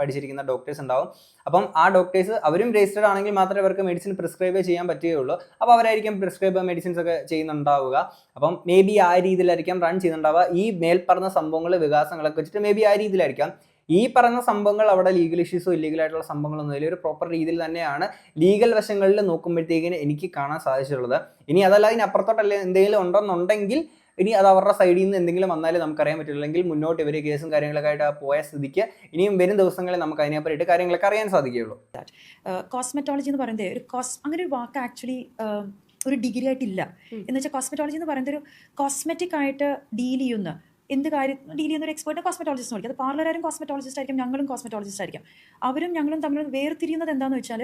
Speaker 1: പഠിച്ചിരിക്കുന്ന ഡോക്ടേഴ്സ് ഉണ്ടാവും. അപ്പം ആ ഡോക്ടേഴ്സ് അവരും രജിസ്റ്റേർഡ് ആണെങ്കിൽ മാത്രമേ അവർക്ക് മെഡിസിൻ പ്രിസ്ക്രൈബ് ചെയ്യാൻ പറ്റുകയുള്ളൂ. അപ്പോൾ അവരായിരിക്കും പ്രിസ്ക്രൈബ് മെഡിസിൻസ് ഒക്കെ ചെയ്യുന്നുണ്ടാവുക. അപ്പം മേ ബി ആ രീതിയിലായിരിക്കാം റൺ ചെയ്യുന്നുണ്ടാവുക. ഈ മേൽപ്പറഞ്ഞ സംഭവങ്ങൾ വികാസങ്ങളൊക്കെ വെച്ചിട്ട് മേ ബി ആ രീതിയിലായിരിക്കാം. ഈ പറഞ്ഞ സംഭവങ്ങൾ അവിടെ ലീഗൽ ഇഷ്യൂസോ ഇല്ലീഗലായിട്ടുള്ള സംഭവങ്ങളൊന്നുമില്ല. ഒരു പ്രോപ്പർ രീതിയിൽ തന്നെയാണ് ലീഗൽ വശങ്ങളിൽ നോക്കുമ്പോഴത്തേക്കിന് എനിക്ക് കാണാൻ സാധിച്ചിട്ടുള്ളത്. ഇനി അതല്ല ഇതിനപ്പുറത്തോട്ടല്ല എന്തെങ്കിലും ഉണ്ടെന്നുണ്ടെങ്കിൽ ഇനി അത് അവരുടെ സൈഡിൽ നിന്ന് എന്തെങ്കിലും വന്നാലും നമുക്കറിയാൻ പറ്റില്ല, അല്ലെങ്കിൽ മുന്നോട്ട് ഇവർ കേസും കാര്യങ്ങളൊക്കെ ആയിട്ട് പോയ സ്ഥിതിക്ക് ഇനിയും വരും ദിവസങ്ങളിൽ നമുക്ക് അതിനെ പറ്റിയിട്ട് കാര്യങ്ങളൊക്കെ അറിയാൻ സാധിക്കുകയുള്ളൂ.
Speaker 2: കോസ്മെറ്റോളജി എന്ന് പറയുന്നത് അങ്ങനെ ഒരു വാക്ക് ആക്ച്വലി ഒരു ഡിഗ്രി ആയിട്ടില്ല. എന്ന് വെച്ചാൽ കോസ്മെറ്റോളജി എന്ന് പറയുന്നത് ഒരു കോസ്മെറ്റിക് ആയിട്ട് ഡീൽ ചെയ്യുന്ന എന്ത് കാര്യം ഡീൽ ചെയ്യുന്ന ഒരു എക്സ്പേർട്ട് കോസ്മെറ്റോളജിസ്റ്റ് വിളിക്കും. അത് പാർലറുകാരും കോസ്മെറ്റോളജിസ്റ്റ് ആയിരിക്കും, ഞങ്ങളും കോസ്മെറ്റോളജിസ്റ്റ് ആയിരിക്കും. അവരും ഞങ്ങളും തമ്മിൽ വേർതിരിയുന്നത് എന്താണെന്ന് വെച്ചാൽ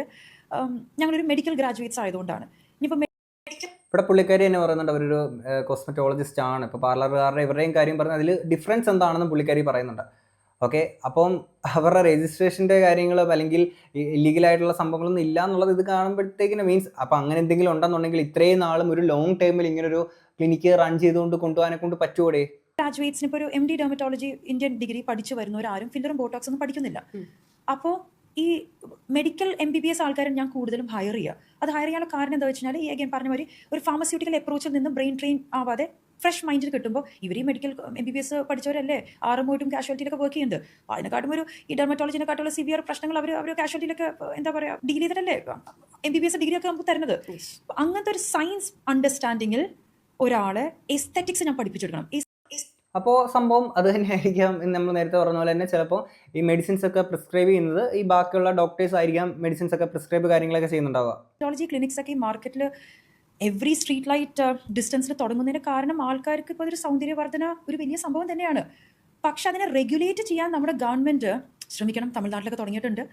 Speaker 2: ഞങ്ങളൊരു മെഡിക്കൽ ഗ്രാജുവേറ്റ്സ് ആയതുകൊണ്ടാണ്. ഇനിയിപ്പോൾ
Speaker 1: ഇവിടെ പുള്ളിക്കാരി തന്നെ പറയുന്നുണ്ട് അവരൊരു കോസ്മെറ്റോളജിസ്റ്റ് ആണ്. ഇപ്പോൾ പാർലറുകാരുടെ ഇവരുടെയും കാര്യം പറഞ്ഞാൽ അതിൽ ഡിഫറൻസ് എന്താണെന്ന് പുള്ളിക്കാരി പറയുന്നുണ്ട്. ഓക്കെ, അപ്പം അവരുടെ രജിസ്ട്രേഷൻ്റെ കാര്യങ്ങൾ അല്ലെങ്കിൽ ഇല്ലീഗലായിട്ടുള്ള സംഭവങ്ങളൊന്നും ഇല്ല എന്നുള്ളത് ഇത് കാണുമ്പോഴത്തേക്കിന് മീൻസ് അപ്പം അങ്ങനെ എന്തെങ്കിലും ഉണ്ടെന്നുണ്ടെങ്കിൽ ഇത്രയും നാളും ഒരു ലോങ് ടൈമിൽ ഇങ്ങനൊരു ക്ലിനിക്ക് റൺ ചെയ്തുകൊണ്ട് കൊണ്ടുപോകാനെ കൊണ്ട് പറ്റുമോടെ?
Speaker 2: ഗ്രാജുവേറ്റ്സിന് ഇപ്പോൾ ഒരു MD ഡെർമറ്റോളജി ഇന്ത്യൻ ഡിഗ്രി പഠിച്ചു വരുന്നവരാരും ഫില്ലറും ബോട്ടോക്സ് ഒന്നും പഠിക്കുന്നില്ല. അപ്പോൾ ഈ മെഡിക്കൽ MBBS ആൾക്കാരെ ഞാൻ കൂടുതലും ഹയർ ചെയ്യുക. അത് ഹയർ ചെയ്യാനുള്ള കാരണം എന്താ വെച്ചാൽ ഈ അഗൈൻ പറഞ്ഞ മാതിരി ഒരു ഫാർമസ്യൂട്ടിക്കൽ അപ്രോച്ചിൽ നിന്ന് ബ്രെയിൻ ട്രെയിൻ ആവാതെ ഫ്രഷ് മൈൻഡിൽ കിട്ടുമ്പോൾ ഇവർ ഈ മെഡിക്കൽ MBBS പഠിച്ചവരല്ലേ ആറുമോട്ടും കാഷ്വാലിറ്റിയിലൊക്കെ വർക്ക് ചെയ്യുന്നത്. അപ്പോൾ അതിനെക്കാട്ടും ഒരു ഈ ഡെർമറ്റോളജിനെക്കാട്ടുള്ള സിവിയർ പ്രശ്നങ്ങൾ അവർ കാഷ്വാലിറ്റിയിലൊക്കെ എന്താ പറയുക ഡീൽ ചെയ്തിട്ടല്ലേ MBBS ഡിഗ്രി ഒക്കെ നമുക്ക് തരുന്നത്. അങ്ങനത്തെ ഒരു സയൻസ് അണ്ടർസ്റ്റാൻഡിങ്ങിൽ ഒരാളെ എസ്തെറ്റിക്സ് ഞാൻ പഠിപ്പിച്ചെടുക്കണം.
Speaker 1: അപ്പോൾ സംഭവം അത് തന്നെയായിരിക്കാം നമ്മൾ നേരത്തെ പറഞ്ഞ പോലെ തന്നെ ചിലപ്പോൾ ഈ മെഡിസിൻസ് ഒക്കെ പ്രിസ്ക്രൈബ് ചെയ്യുന്നത് ഈ ബാക്കിയുള്ള ഡോക്ടേഴ്സ് ആയിരിക്കാം മെഡിസിൻസ് ഒക്കെ പ്രിസ്ക്രൈബ് കാര്യങ്ങളൊക്കെ ചെയ്യുന്നുണ്ടാവുക.
Speaker 2: ഡെർമറ്റോളജി ക്ലിനിക്സ് ഒക്കെ ഈ മാർക്കറ്റിൽ എവറി സ്ട്രീറ്റ് ലൈറ്റ് ഡിസ്റ്റൻസിൽ തുടങ്ങുന്നതിന് കാരണം ആൾക്കാർക്ക് ഇപ്പോൾ അതൊരു സൗന്ദര്യവർദ്ധന ഒരു വലിയ സംഭവം തന്നെയാണ്. പക്ഷെ അതിനെ റെഗുലേറ്റ് ചെയ്യാൻ നമ്മുടെ ഗവൺമെൻറ് ശ്രമിക്കണം. തമിഴ്നാട്ടിലൊക്കെ തുടങ്ങിയിട്ടുണ്ട്,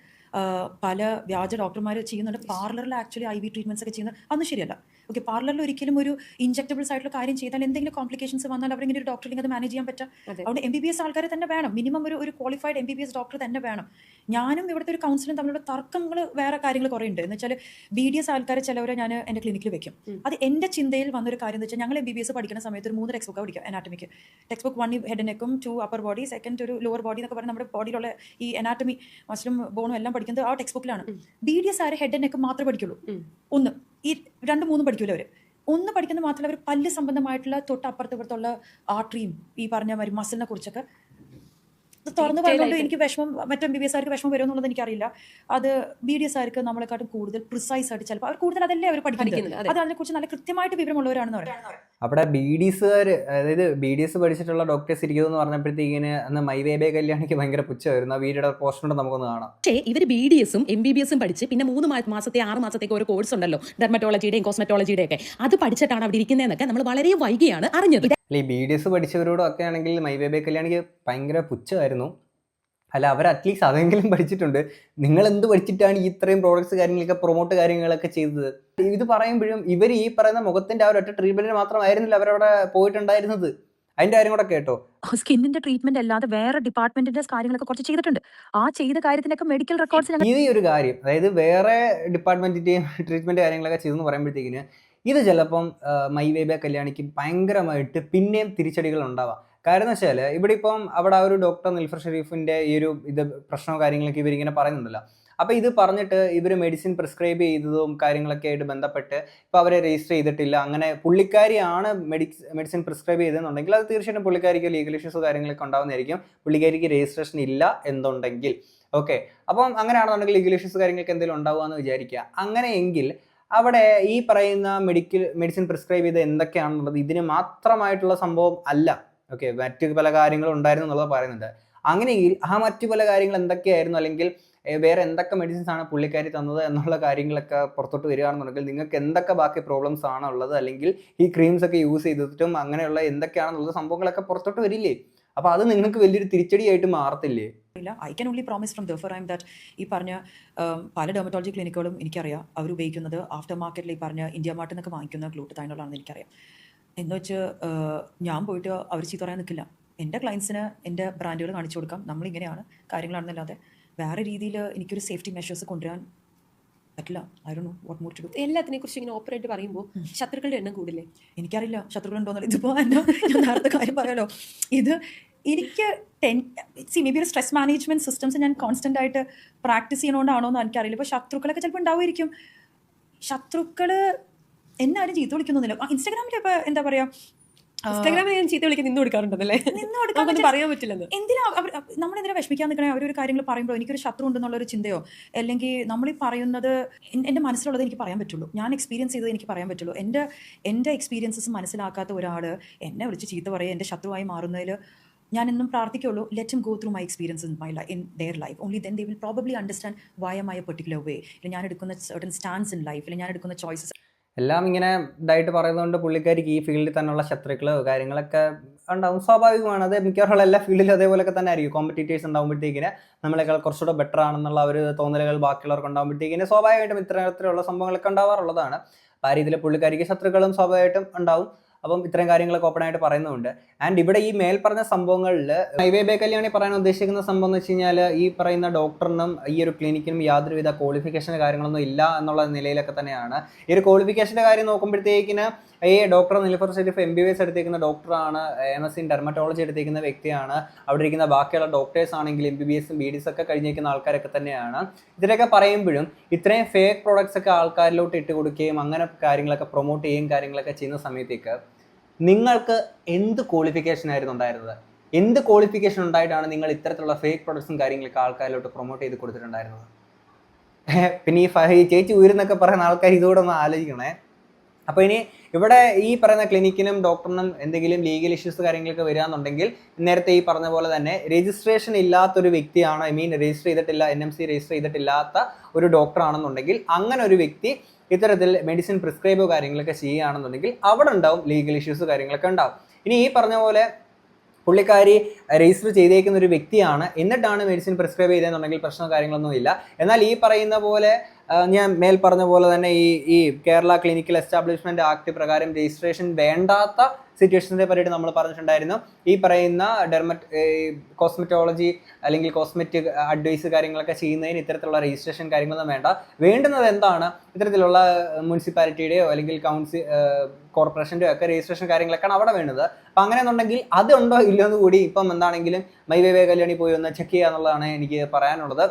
Speaker 2: പല വ്യാജ ഡോക്ടർമാർ ചെയ്യുന്നുണ്ട്. പാർലറിൽ ആക്ച്വലി IV ട്രീറ്റ്മെൻറ്റ്സ് ഒക്കെ ചെയ്യുന്നത് അതൊന്നും ശരിയല്ല. ഓക്കെ, പാർലറിൽ ഒരിക്കലും ഒരു ഇൻജെക്ടബിൾസ് ആയിട്ടുള്ള കാര്യം ചെയ്താൽ എന്തെങ്കിലും കോംപ്ലിക്കേഷൻസ് വന്നാൽ അവരിങ്ങനെ ഒരു ഡോക്ടറിലേക്ക് അത് മാനേജ് ചെയ്യാൻ പറ്റും. അതുകൊണ്ട് MBBS ആൾക്കാരെ തന്നെ വേണം, മിനിമം ഒരു ക്വാളിഫൈഡ് MBBS ഡോക്ടർ തന്നെ വേണം. ഞാനും ഇവിടുത്തെ ഒരു കൗൺസിലും തമ്മിലുള്ള തർക്കങ്ങൾ വേറെ കാര്യങ്ങൾ കുറേ ഉണ്ട്. എന്ന് വെച്ചാൽ BDS ആൾക്കാരെ ചിലവരെ ഞാൻ എൻ്റെ ക്ലിനിക്കിൽ വെക്കും. അത് എൻ്റെ ചിന്തയിൽ വന്നൊരു കാര്യം എന്ന് വെച്ചാൽ ഞങ്ങൾ MBBS പഠിക്കുന്ന സമയത്ത് ഒരു 3 ടെക്സ്റ്റ് ബുക്ക് പഠിക്കുക അനാറ്റമിക്ക്. ടെക്സ്റ്റ് ബുക്ക് 1 ഹെഡ് നെക്കും 2 അപ്പർ ബോഡി, സെക്കൻഡ് ഒരു ലോവർ ബോഡി എന്നൊക്കെ പറഞ്ഞാൽ നമ്മുടെ ബോഡിയിലുള്ള ഈ അനാറ്റമി മസിലും ബോണും എല്ലാം പഠിക്കുന്നത് ആ ടെക്സ്റ്റ് ബുക്കിലാണ്. BDS ആര് ഹെഡ് നെക്ക് മാത്രമേ പഠിക്കുള്ളൂ. ഒന്ന് ഈ 2-3 പഠിക്കൂല അവർ. ഒന്ന് പഠിക്കുന്നത് മാത്രമല്ല അവർ പല്ല് സംബന്ധമായിട്ടുള്ള തൊട്ടപ്പുറത്തുള്ള ആർട്ടറിയും ഈ പറഞ്ഞ മാതിരി മസിലിനെ കുറിച്ചൊക്കെ തുറന്നു പറഞ്ഞുകൊണ്ട് എനിക്ക് വിഷമം മറ്റു MBBS ആർക്ക് വിഷമം വരുമോ എന്നുള്ളത് എനിക്കറിയില്ല. അത് BDS ആർക്ക് നമ്മളെക്കാട്ടും കൂടുതൽ പ്രിസൈസ് ആയിട്ട് ചിലപ്പോൾ അവർ കൂടുതൽ അതല്ലേ അവർ പഠിക്കുന്നത്. അത് അതിനെക്കുറിച്ച് നല്ല കൃത്യമായിട്ട് വിവരമുള്ളവരാണെന്ന് പറയാം.
Speaker 1: അവിടെ BDSകാർ അതായത് BDS പഠിച്ചിട്ടുള്ള ഡോക്ടേഴ്സ് ഇരിക്കുമെന്ന് പറഞ്ഞപ്പോഴത്തേക്കിന് അന്ന് മൈവേബെ കല്യാണിക്ക് ഭയങ്കര പുച്ഛമായിരുന്നു. ആ വീഡിയോയുടെ പോസ്റ്റ് നമുക്കൊന്ന് കാണാം.
Speaker 3: പക്ഷേ ഇവർ BDSും MBBSും പഠിച്ച് പിന്നെ 3 മാസത്തെ 6 മാസത്തേക്ക് ഒരു കോഴ്സ് ഉണ്ടല്ലോ ഡെർമറ്റോളജിയുടെയും കോസ്മെറ്റോളജിയുടെ ഒക്കെ, അത് പഠിച്ചിട്ടാണ് അവിടെ ഇരിക്കുന്നതെന്നൊക്കെ നമ്മൾ വളരെ വൈകിയാണ് അറിഞ്ഞത്.
Speaker 1: ഈ BDS പഠിച്ചവരോടും ഒക്കെ ആണെങ്കിൽ മൈവേബെ കല്യാണിക്ക് ഭയങ്കര പുച്ഛമായിരുന്നു. അല്ല, അവർ അറ്റ്ലീസ്റ്റ് അതെങ്കിലും പഠിച്ചിട്ടുണ്ട്. നിങ്ങൾ എന്ത് പഠിച്ചിട്ടാണ് ഈ ഇത്രയും പ്രോഡക്ട്സ് കാര്യങ്ങളൊക്കെ പ്രൊമോട്ട് കാര്യങ്ങളൊക്കെ ചെയ്തത്? ഇത് പറയുമ്പോഴും ഇവർ ഈ പറയുന്ന മുഖത്തിന്റെ ആ ഒരു ഒറ്റ ട്രീറ്റ്മെന്റിന് മാത്രമായിരുന്നില്ല അവരവിടെ പോയിട്ടുണ്ടായിരുന്നത്. അതിന്റെ കാര്യം കൂടെ കേട്ടോ.
Speaker 2: സ്കിന്നിന്റെ ട്രീറ്റ്മെന്റ് അല്ലാതെ വേറെ ഡിപ്പാർട്ട്മെന്റിന്റെ കാര്യങ്ങളൊക്കെ കുറച്ച് ചെയ്തിട്ടുണ്ട്. ആ ചെയ്ത കാര്യത്തിനൊക്കെ മെഡിക്കൽ റെക്കോർഡ്സ്
Speaker 1: ഈ ഒരു കാര്യം അതായത് വേറെ ഡിപ്പാർട്ട്മെന്റിന്റെയും ട്രീറ്റ്മെന്റ് കാര്യങ്ങളൊക്കെ ചെയ്തെന്ന് പറയുമ്പോഴത്തേക്കിന് ഇത് ചിലപ്പം മൈവേബെ കല്യാണിക്ക് ഭയങ്കരമായിട്ട് പിന്നെയും തിരിച്ചടികൾ ഉണ്ടാവാം. കാര്യം എന്ന് വെച്ചാൽ ഇവിടെ ഇപ്പം അവിടെ ആ ഒരു ഡോക്ടർ നിൽഫർ ഷെരീഫിന്റെ ഈ ഒരു ഇത് പ്രശ്നവും കാര്യങ്ങളൊക്കെ ഇവരിങ്ങനെ പറയുന്നുണ്ടല്ലോ. അപ്പോൾ ഇത് പറഞ്ഞിട്ട് ഇവർ മെഡിസിൻ പ്രിസ്ക്രൈബ് ചെയ്തതും കാര്യങ്ങളൊക്കെ ആയിട്ട് ബന്ധപ്പെട്ട് ഇപ്പോൾ അവരെ രജിസ്റ്റർ ചെയ്തിട്ടില്ല, അങ്ങനെ പുള്ളിക്കാരിയാണ് മെഡിസിൻ പ്രിസ്ക്രൈബ് ചെയ്തെന്നുണ്ടെങ്കിൽ അത് തീർച്ചയായിട്ടും പുള്ളിക്കാരിക്ക് ലീഗൽ ഇഷ്യൂസ് കാര്യങ്ങളൊക്കെ ഉണ്ടാകുന്നതായിരിക്കും. പുള്ളിക്കാരിക്ക് രജിസ്ട്രേഷൻ ഇല്ല എന്നുണ്ടെങ്കിൽ ഓക്കെ, അപ്പം അങ്ങനെയാണെന്നുണ്ടെങ്കിൽ ലീഗൽ ഇഷ്യൂസ് കാര്യങ്ങളൊക്കെ എന്തെങ്കിലും ഉണ്ടാവുക എന്ന് വിചാരിക്കുക. അങ്ങനെയെങ്കിൽ അവിടെ ഈ പറയുന്ന മെഡിസിൻ പ്രിസ്ക്രൈബ് ചെയ്ത് എന്തൊക്കെയാണെന്നുള്ളത് ഇതിന് മാത്രമായിട്ടുള്ള സംഭവം അല്ല. ഓക്കെ, മറ്റു പല കാര്യങ്ങളും ഉണ്ടായിരുന്നു എന്നുള്ളത് പറയുന്നുണ്ട്. അങ്ങനെയെങ്കിൽ ആ മറ്റു പല കാര്യങ്ങൾ എന്തൊക്കെയായിരുന്നു, അല്ലെങ്കിൽ വേറെ എന്തൊക്കെ മെഡിസിൻസ് ആണ് പുള്ളിക്കാരി തന്നത് എന്നുള്ള കാര്യങ്ങളൊക്കെ പുറത്തോട്ട് വരികയാണെന്നുണ്ടെങ്കിൽ നിങ്ങൾക്ക് എന്തൊക്കെ ബാക്കി പ്രോബ്ലംസ് ആണ് ഉള്ളത്, അല്ലെങ്കിൽ ഈ ക്രീംസ് ഒക്കെ യൂസ് ചെയ്തിട്ടും അങ്ങനെയുള്ള എന്തൊക്കെയാണെന്നുള്ള സംഭവങ്ങളൊക്കെ പുറത്തോട്ട് വരില്ലേ? അപ്പോൾ അത് നിങ്ങൾക്ക് വലിയൊരു തിരിച്ചടിയായിട്ട് മാറത്തില്ലേ?
Speaker 2: I can only promise from the far that ഈ പറഞ്ഞ പല ഡെർമറ്റോളജി ക്ലിനിക്കുകളും എനിക്കറിയാം അവർ ഉപയോഗിക്കുന്നത് ആഫ്റ്റർ മാർക്കറ്റിൽ ഈ പറഞ്ഞ ഇന്ത്യ മാർട്ടിൽ നിന്നൊക്കെ വാങ്ങിക്കുന്ന ഗ്ലൂട്ടതൈനോളാണെന്ന് എനിക്കറിയാം. എന്ന് വെച്ച് ഞാൻ പോയിട്ട് അവർ ചീത്ത പറയാൻ നിൽക്കില്ല. എൻ്റെ ക്ലയൻസിന് എൻ്റെ ബ്രാൻഡുകൾ കാണിച്ചു കൊടുക്കാം, നമ്മളിങ്ങനെയാണ് കാര്യങ്ങളാണെന്നല്ലാതെ വേറെ രീതിയിൽ എനിക്കൊരു സേഫ്റ്റി മെഷേഴ്സ് കൊണ്ടുവരാൻ പറ്റില്ല. I don't know what more to do.
Speaker 3: എല്ലാത്തിനെ കുറിച്ച് ഇങ്ങനെ ഓപ്പറേറ്റ് പറയുമ്പോൾ ശത്രുക്കളുടെ എണ്ണം കൂടില്ലേ?
Speaker 2: എനിക്കറിയില്ല ശത്രുക്കളുണ്ടോന്നല്ല. ഇതിപ്പോൾ ഞാൻ നേരത്തെ കാര്യം പറയാലോ, ഇത് എനിക്ക് മേ ബി ഒരു സ്ട്രെസ് മാനേജ്മെൻറ്റ് സിസ്റ്റംസ് ഞാൻ കോൺസ്റ്റൻ്റ് ആയിട്ട് പ്രാക്ടീസ് ചെയ്യണോണ്ടാണോ എന്ന് എനിക്കറിയില്ല. ഇപ്പോൾ ശത്രുക്കളൊക്കെ ചിലപ്പോൾ ഉണ്ടാവുമായിരിക്കും. ശത്രുക്കൾ എന്നാരും ചീത്ത വിളിക്കുന്നൊന്നുമില്ല. ഇൻസ്റ്റാഗ്രാമിൽ ഇപ്പോൾ എന്താ പറയുക
Speaker 3: ഇൻസ്റ്റാഗ്രാമിൽ ഞാൻ ചീത്ത വിളിക്കാൻ നിന്ന് കൊടുക്കാറുണ്ടെന്നല്ലേ?
Speaker 2: നിന്ന് കൊടുക്കാൻ
Speaker 3: നമുക്കൊന്നും പറയാൻ പറ്റില്ലെന്ന്.
Speaker 2: എന്തിനാ നമ്മളെന്തിനാ വിഷമിക്കാൻ നിൽക്കണേ? അവരൊരു കാര്യങ്ങൾ പറയുമ്പോൾ എനിക്കൊരു ശത്രു ഉണ്ടെന്നുള്ളൊരു ചിന്തയോ അല്ലെങ്കിൽ നമ്മളീ പറയുന്നത് എൻ്റെ മനസ്സിലുള്ളത് എനിക്ക് പറയാൻ പറ്റുള്ളൂ, ഞാൻ എക്സ്പീരിയൻസ് ചെയ്തത് എനിക്ക് പറയാൻ പറ്റുള്ളൂ. എൻ്റെ എക്സ്പീരിയൻസസ് മനസ്സിലാക്കാത്ത ഒരാൾ എന്നെ വിളിച്ച് ചീത്ത പറയുക എൻ്റെ ശത്രുവായി മാറുന്നതിൽ ഞാൻ എന്നും പ്രാർത്ഥിക്കുള്ളൂ, let him go through my experience in their life, only then they will probably understand why am I a particular way, അല്ലെങ്കിൽ ഞാൻ എടുക്കുന്ന സർട്ടൻ സ്റ്റാൻസ് ഇൻ ലൈഫ്, അല്ലെങ്കിൽ ഞാൻ എടുക്കുന്ന ചോയ്സസ്.
Speaker 1: എല്ലാം ഇങ്ങനെ ഇതായിട്ട് പറയുന്നതുകൊണ്ട് പുള്ളിക്കാരിക്ക് ഈ ഫീൽഡിൽ തന്നെയുള്ള ശത്രുക്കളോ കാര്യങ്ങളൊക്കെ ഉണ്ടാവും, സ്വാഭാവികമാണ്. അത് മിക്കവാറുള്ള എല്ലാ ഫീൽഡിലും അതേപോലെയൊക്കെ തന്നെ ആയിരിക്കും. കോമ്പറ്റീറ്റേഴ്സ് ഉണ്ടാകുമ്പോഴത്തേക്കിന് നമ്മളെക്കാൾ കുറച്ചുകൂടെ ബെറ്റർ ആണെന്നുള്ള ഒരു തോന്നലുകൾ ബാക്കിയുള്ളവർക്ക് ഉണ്ടാകുമ്പോഴത്തേക്കിന് സ്വാഭാവികമായിട്ടും ഇത്തരത്തിലുള്ള സംഭവങ്ങളൊക്കെ ഉണ്ടാവാറുള്ളതാണ്. അപ്പോൾ ആ രീതിയിൽ പുള്ളിക്കാരിക്ക് ശത്രുക്കളും സ്വാഭാവികമായിട്ടും ഉണ്ടാവും. അപ്പം ഇത്തരം കാര്യങ്ങളൊക്കെ ഓപ്പൺ ആയിട്ട് പറയുന്നുണ്ട്. ആൻഡ് ഇവിടെ ഈ മേൽ പറഞ്ഞ സംഭവങ്ങളിൽ മൈവേബെ കല്യാണി പറയാൻ ഉദ്ദേശിക്കുന്ന സംഭവം എന്ന് വെച്ച് കഴിഞ്ഞാൽ ഈ പറയുന്ന ഡോക്ടറിനും ഈ ഒരു ക്ലിനിക്കിനും യാതൊരുവിധ ക്വാളിഫിക്കേഷൻ്റെ കാര്യങ്ങളൊന്നും ഇല്ല എന്നുള്ള നിലയിലൊക്കെ തന്നെയാണ്. ഈ ഒരു ക്വാളിഫിക്കേഷൻ്റെ കാര്യം നോക്കുമ്പോഴത്തേക്കിന് ഈ ഡോക്ടർ നിലഫർ ഷെരീഫ് MBBS എടുത്തേക്കുന്ന ഡോക്ടറാണ്, MSc ഇൻ ഡെർമറ്റോളജി എടുത്തേക്കുന്ന വ്യക്തിയാണ്. അവിടെ ഇരിക്കുന്ന ബാക്കിയുള്ള ഡോക്ടേഴ്സ് ആണെങ്കിൽ MBBS BDS ഒക്കെ കഴിഞ്ഞിരിക്കുന്ന ആൾക്കാരൊക്കെ തന്നെയാണ്. ഇതിലൊക്കെ പറയുമ്പോഴും ഇത്രയും ഫേക്ക് പ്രോഡക്ട്സ് ഒക്കെ ആൾക്കാരിലോട്ട് ഇട്ട് കൊടുക്കുകയും അങ്ങനെ കാര്യങ്ങളൊക്കെ പ്രൊമോട്ട് ചെയ്യുകയും കാര്യങ്ങളൊക്കെ ചെയ്യുന്ന സമയത്തേക്ക് നിങ്ങൾക്ക് എന്ത് ക്വാളിഫിക്കേഷൻ ആയിരുന്നു ഉണ്ടായിരുന്നത്? എന്ത് ക്വാളിഫിക്കേഷൻ ഉണ്ടായിട്ടാണ് നിങ്ങൾ ഇത്തരത്തിലുള്ള ഫേക്ക് പ്രോഡക്ട്സും കാര്യങ്ങളൊക്കെ ആൾക്കാരിലോട്ട് പ്രൊമോട്ട് ചെയ്ത് കൊടുത്തിട്ടുണ്ടായിരുന്നത്? പിന്നെ ഈ ചേച്ചി ഉയരുന്നൊക്കെ പറയുന്ന ആൾക്കാർ ഇതുകൂടെ ഒന്ന് ആലോചിക്കണേ. അപ്പോൾ ഇനി ഇവിടെ ഈ പറയുന്ന ക്ലിനിക്കിനും ഡോക്ടറിനും എന്തെങ്കിലും ലീഗൽ ഇഷ്യൂസ് കാര്യങ്ങളൊക്കെ വരികയാണെന്നുണ്ടെങ്കിൽ നേരത്തെ ഈ പറഞ്ഞ പോലെ തന്നെ രജിസ്ട്രേഷൻ ഇല്ലാത്തൊരു വ്യക്തിയാണ്, രജിസ്റ്റർ ചെയ്തിട്ടില്ല, NMC രജിസ്റ്റർ ചെയ്തിട്ടില്ലാത്ത ഒരു ഡോക്ടറാണെന്നുണ്ടെങ്കിൽ അങ്ങനെ ഒരു വ്യക്തി ഇത്തരത്തിൽ മെഡിസിൻ പ്രിസ്ക്രൈബോ കാര്യങ്ങളൊക്കെ ചെയ്യുകയാണെന്നുണ്ടെങ്കിൽ അവിടെ ഉണ്ടാവും ലീഗൽ ഇഷ്യൂസ് കാര്യങ്ങളൊക്കെ ഉണ്ടാവും. ഇനി ഈ പറഞ്ഞ പോലെ പുള്ളിക്കാരി രജിസ്റ്റർ ചെയ്തേക്കുന്ന ഒരു വ്യക്തിയാണ്, എന്നിട്ടാണ് മെഡിസിൻ പ്രിസ്ക്രൈബ് ചെയ്തതെന്നുണ്ടെങ്കിൽ പ്രശ്നമോ കാര്യങ്ങളൊന്നും ഇല്ല. എന്നാൽ ഈ പറയുന്ന പോലെ ഞാൻ മേൽ പറഞ്ഞ പോലെ തന്നെ ഈ കേരള ക്ലിനിക്കൽ എസ്റ്റാബ്ലിഷ്മെന്റ് ആക്ട് പ്രകാരം രജിസ്ട്രേഷൻ വേണ്ടാത്ത സിറ്റുവേഷൻസിനെ പറ്റിയിട്ട് നമ്മൾ പറഞ്ഞിട്ടുണ്ടായിരുന്നു. ഈ പറയുന്ന കോസ്മെറ്റോളജി അല്ലെങ്കിൽ കോസ്മെറ്റിക് അഡ്വൈസ് കാര്യങ്ങളൊക്കെ ചെയ്യുന്നതിന് ഇത്തരത്തിലുള്ള രജിസ്ട്രേഷൻ കാര്യങ്ങളൊന്നും വേണ്ട. വേണ്ടുന്നത് എന്താണ്? ഇത്തരത്തിലുള്ള മുനിസിപ്പാലിറ്റിയുടെയോ അല്ലെങ്കിൽ കോർപ്പറേഷൻ്റെയോ ഒക്കെ രജിസ്ട്രേഷൻ കാര്യങ്ങളൊക്കെയാണ് അവിടെ വേണ്ടത്. അപ്പം അങ്ങനെയെന്നുണ്ടെങ്കിൽ അതുണ്ടോ ഇല്ലയോ എന്ന് കൂടി ഇപ്പം എന്താണെങ്കിലും മൈവേബെ കല്യാണി പോയി ഒന്ന് ചെക്ക് ചെയ്യുക എന്നുള്ളതാണ് എനിക്ക് പറയാനുള്ളത്.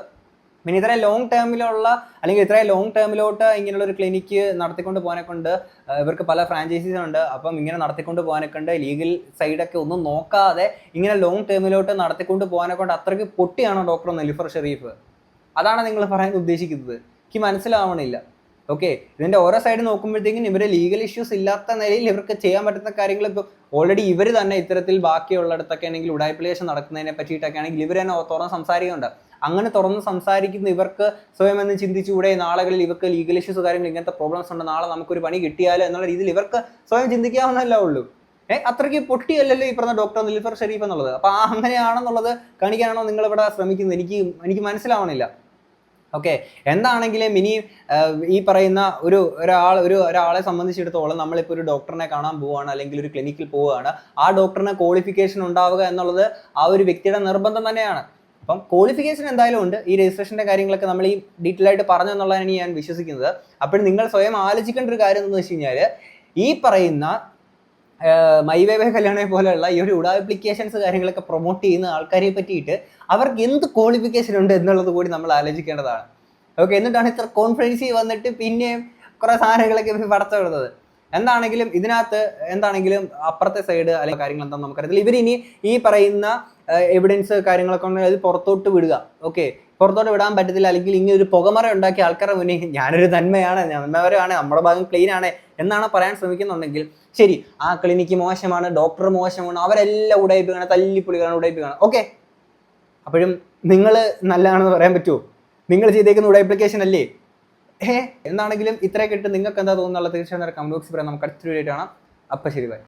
Speaker 1: പിന്നെ ഇത്രയും ലോങ് ടേമിലുള്ള അല്ലെങ്കിൽ ഇത്രയും ലോങ് ടേമിലോട്ട് ഇങ്ങനെയുള്ള ഒരു ക്ലിനിക്ക് നടത്തിക്കൊണ്ട് പോകാനെ കൊണ്ട് ഇവർക്ക് പല ഫ്രാഞ്ചൈസീസ് ഉണ്ട്. അപ്പം ഇങ്ങനെ നടത്തിക്കൊണ്ട് പോകാനെ കൊണ്ട് ലീഗൽ സൈഡൊക്കെ ഒന്നും നോക്കാതെ ഇങ്ങനെ ലോങ് ടേമിലോട്ട് നടത്തിക്കൊണ്ട് പോകാനെ കൊണ്ട് അത്രയ്ക്ക് പൊട്ടിയാണോ ഡോക്ടർ നിലഫർ ഷെരീഫ്? അതാണ് നിങ്ങൾ പറയാൻ ഉദ്ദേശിക്കുന്നത്? എനിക്ക് മനസ്സിലാവണില്ല. ഓക്കെ, ഇതിൻ്റെ ഓരോ സൈഡ് നോക്കുമ്പോഴത്തേക്കും ഇവർ ലീഗൽ ഇഷ്യൂസ് ഇല്ലാത്ത നിലയിൽ ഇവർക്ക് ചെയ്യാൻ പറ്റുന്ന കാര്യങ്ങൾ ഇപ്പോൾ ഓൾറെഡി ഇവർ തന്നെ ഇത്തരത്തിൽ ബാക്കിയുള്ളിടത്തൊക്കെ ആണെങ്കിൽ ഉഡായ്പിലേഷൻ നടക്കുന്നതിനെ പറ്റിയിട്ടൊക്കെ ആണെങ്കിൽ ഇവർ തന്നെ തുറന്ന് സംസാരിക്കുന്നുണ്ട്. അങ്ങനെ തുറന്ന് സംസാരിക്കുന്ന ഇവർക്ക് സ്വയം എന്ന് ചിന്തിച്ചുകൂടെ നാളുകളിൽ ഇവർക്ക് ലീഗൽ ഇഷ്യൂസ് കാര്യങ്ങൾ ഇങ്ങനത്തെ പ്രോബ്ലംസ് ഉണ്ട്, നാളെ നമുക്കൊരു പണി കിട്ടിയാലോ എന്നുള്ള രീതിയിൽ ഇവർക്ക് സ്വയം ചിന്തിക്കാവുന്നതല്ല ഉള്ളൂ. അത്രയ്ക്ക് പൊട്ടിയല്ലല്ലോ ഈ പറഞ്ഞ ഡോക്ടർ നിലഫർ ഷെരീഫ് എന്നുള്ളത്. അപ്പോൾ അങ്ങനെയാണെന്നുള്ളത് കാണിക്കാനാണോ നിങ്ങളിവിടെ ശ്രമിക്കുന്നത്? എനിക്ക് മനസ്സിലാവണില്ല. ഓക്കെ, എന്താണെങ്കിലും ഇനി ഈ പറയുന്ന ഒരാളെ സംബന്ധിച്ചിടത്തോളം നമ്മളിപ്പോൾ ഒരു ഡോക്ടറിനെ കാണാൻ പോവുകയാണ് അല്ലെങ്കിൽ ഒരു ക്ലിനിക്കിൽ പോവുകയാണ്, ആ ഡോക്ടറിന് ക്വാളിഫിക്കേഷൻ ഉണ്ടാവുക എന്നുള്ളത് ആ ഒരു വ്യക്തിയുടെ നിർബന്ധം തന്നെയാണ്. അപ്പം ക്വാളിഫിക്കേഷൻ എന്തായാലും ഉണ്ട്. ഈ രജിസ്ട്രേഷൻ്റെ കാര്യങ്ങളൊക്കെ നമ്മൾ ഈ ഡീറ്റെയിൽ ആയിട്ട് പറഞ്ഞു എന്നുള്ളതാണ് ഞാൻ വിശ്വസിക്കുന്നത്. അപ്പോൾ നിങ്ങൾ സ്വയം ആലോചിക്കേണ്ട ഒരു കാര്യം എന്ന് വെച്ച് കഴിഞ്ഞാൽ ഈ പറയുന്ന മൈവേബെ കല്യാണെ പോലെയുള്ള ഈ ഒരു ആപ്ലിക്കേഷൻസ് കാര്യങ്ങളൊക്കെ പ്രൊമോട്ട് ചെയ്യുന്ന ആൾക്കാരെ പറ്റിയിട്ട് അവർക്ക് എന്ത് ക്വാളിഫിക്കേഷൻ ഉണ്ട് എന്നുള്ളത് കൂടി നമ്മൾ ആലോചിക്കേണ്ടതാണ്. ഓക്കെ, എന്നിട്ടാണ് ഇത്ര കോൺഫിഡൻസി വന്നിട്ട് പിന്നെയും കുറേ സാധനങ്ങളൊക്കെ പടച്ചു വിടുന്നത്. എന്താണെങ്കിലും ഇതിനകത്ത് എന്താണെങ്കിലും അപ്പുറത്തെ സൈഡ് അല്ലെങ്കിൽ കാര്യങ്ങൾ എന്താണെന്ന് നമുക്കറിയത്തില്ല. ഇവരിനി ഈ പറയുന്ന എവിഡൻസ് കാര്യങ്ങളൊക്കെ ഉണ്ടെങ്കിൽ അത് പുറത്തോട്ട് വിടുക. ഓക്കെ, പുറത്തോട്ട് വിടാൻ പറ്റത്തില്ല, അല്ലെങ്കിൽ ഇങ്ങനെ ഒരു പുകമറ ഉണ്ടാക്കിയ ആൾക്കാരുടെ മുന്നിൽ ഞാനൊരു നന്മവരാണ്, നമ്മുടെ ഭാഗം ക്ലീൻ ആണ് എന്നാണ് പറയാൻ ശ്രമിക്കുന്നുണ്ടെങ്കിൽ ശരി, ആ ക്ലിനിക്ക് മോശമാണ്, ഡോക്ടർ മോശമാണ്, അവരെല്ലാം ഉടായിപ്പിക്കണം, തല്ലിപ്പൊളികളാണ്, ഉടായിപ്പിക്കണം. ഓക്കെ, അപ്പോഴും നിങ്ങൾ നല്ലതാണെന്ന് പറയാൻ പറ്റുമോ? നിങ്ങൾ ചെയ്തേക്കുന്ന ഉടായിപ്ലിക്കേഷൻ അല്ലേ? എന്താണെങ്കിലും ഇത്രയൊക്കെ ഇട്ട് നിങ്ങൾക്ക് എന്താ തോന്നുന്നുള്ള തീർച്ചയായും കമന്റ് ബോക്സിൽ പറയാം. നമുക്ക് അടുത്തൊരു വീഡിയോ കാണാം. അപ്പം ശരി, ബൈ.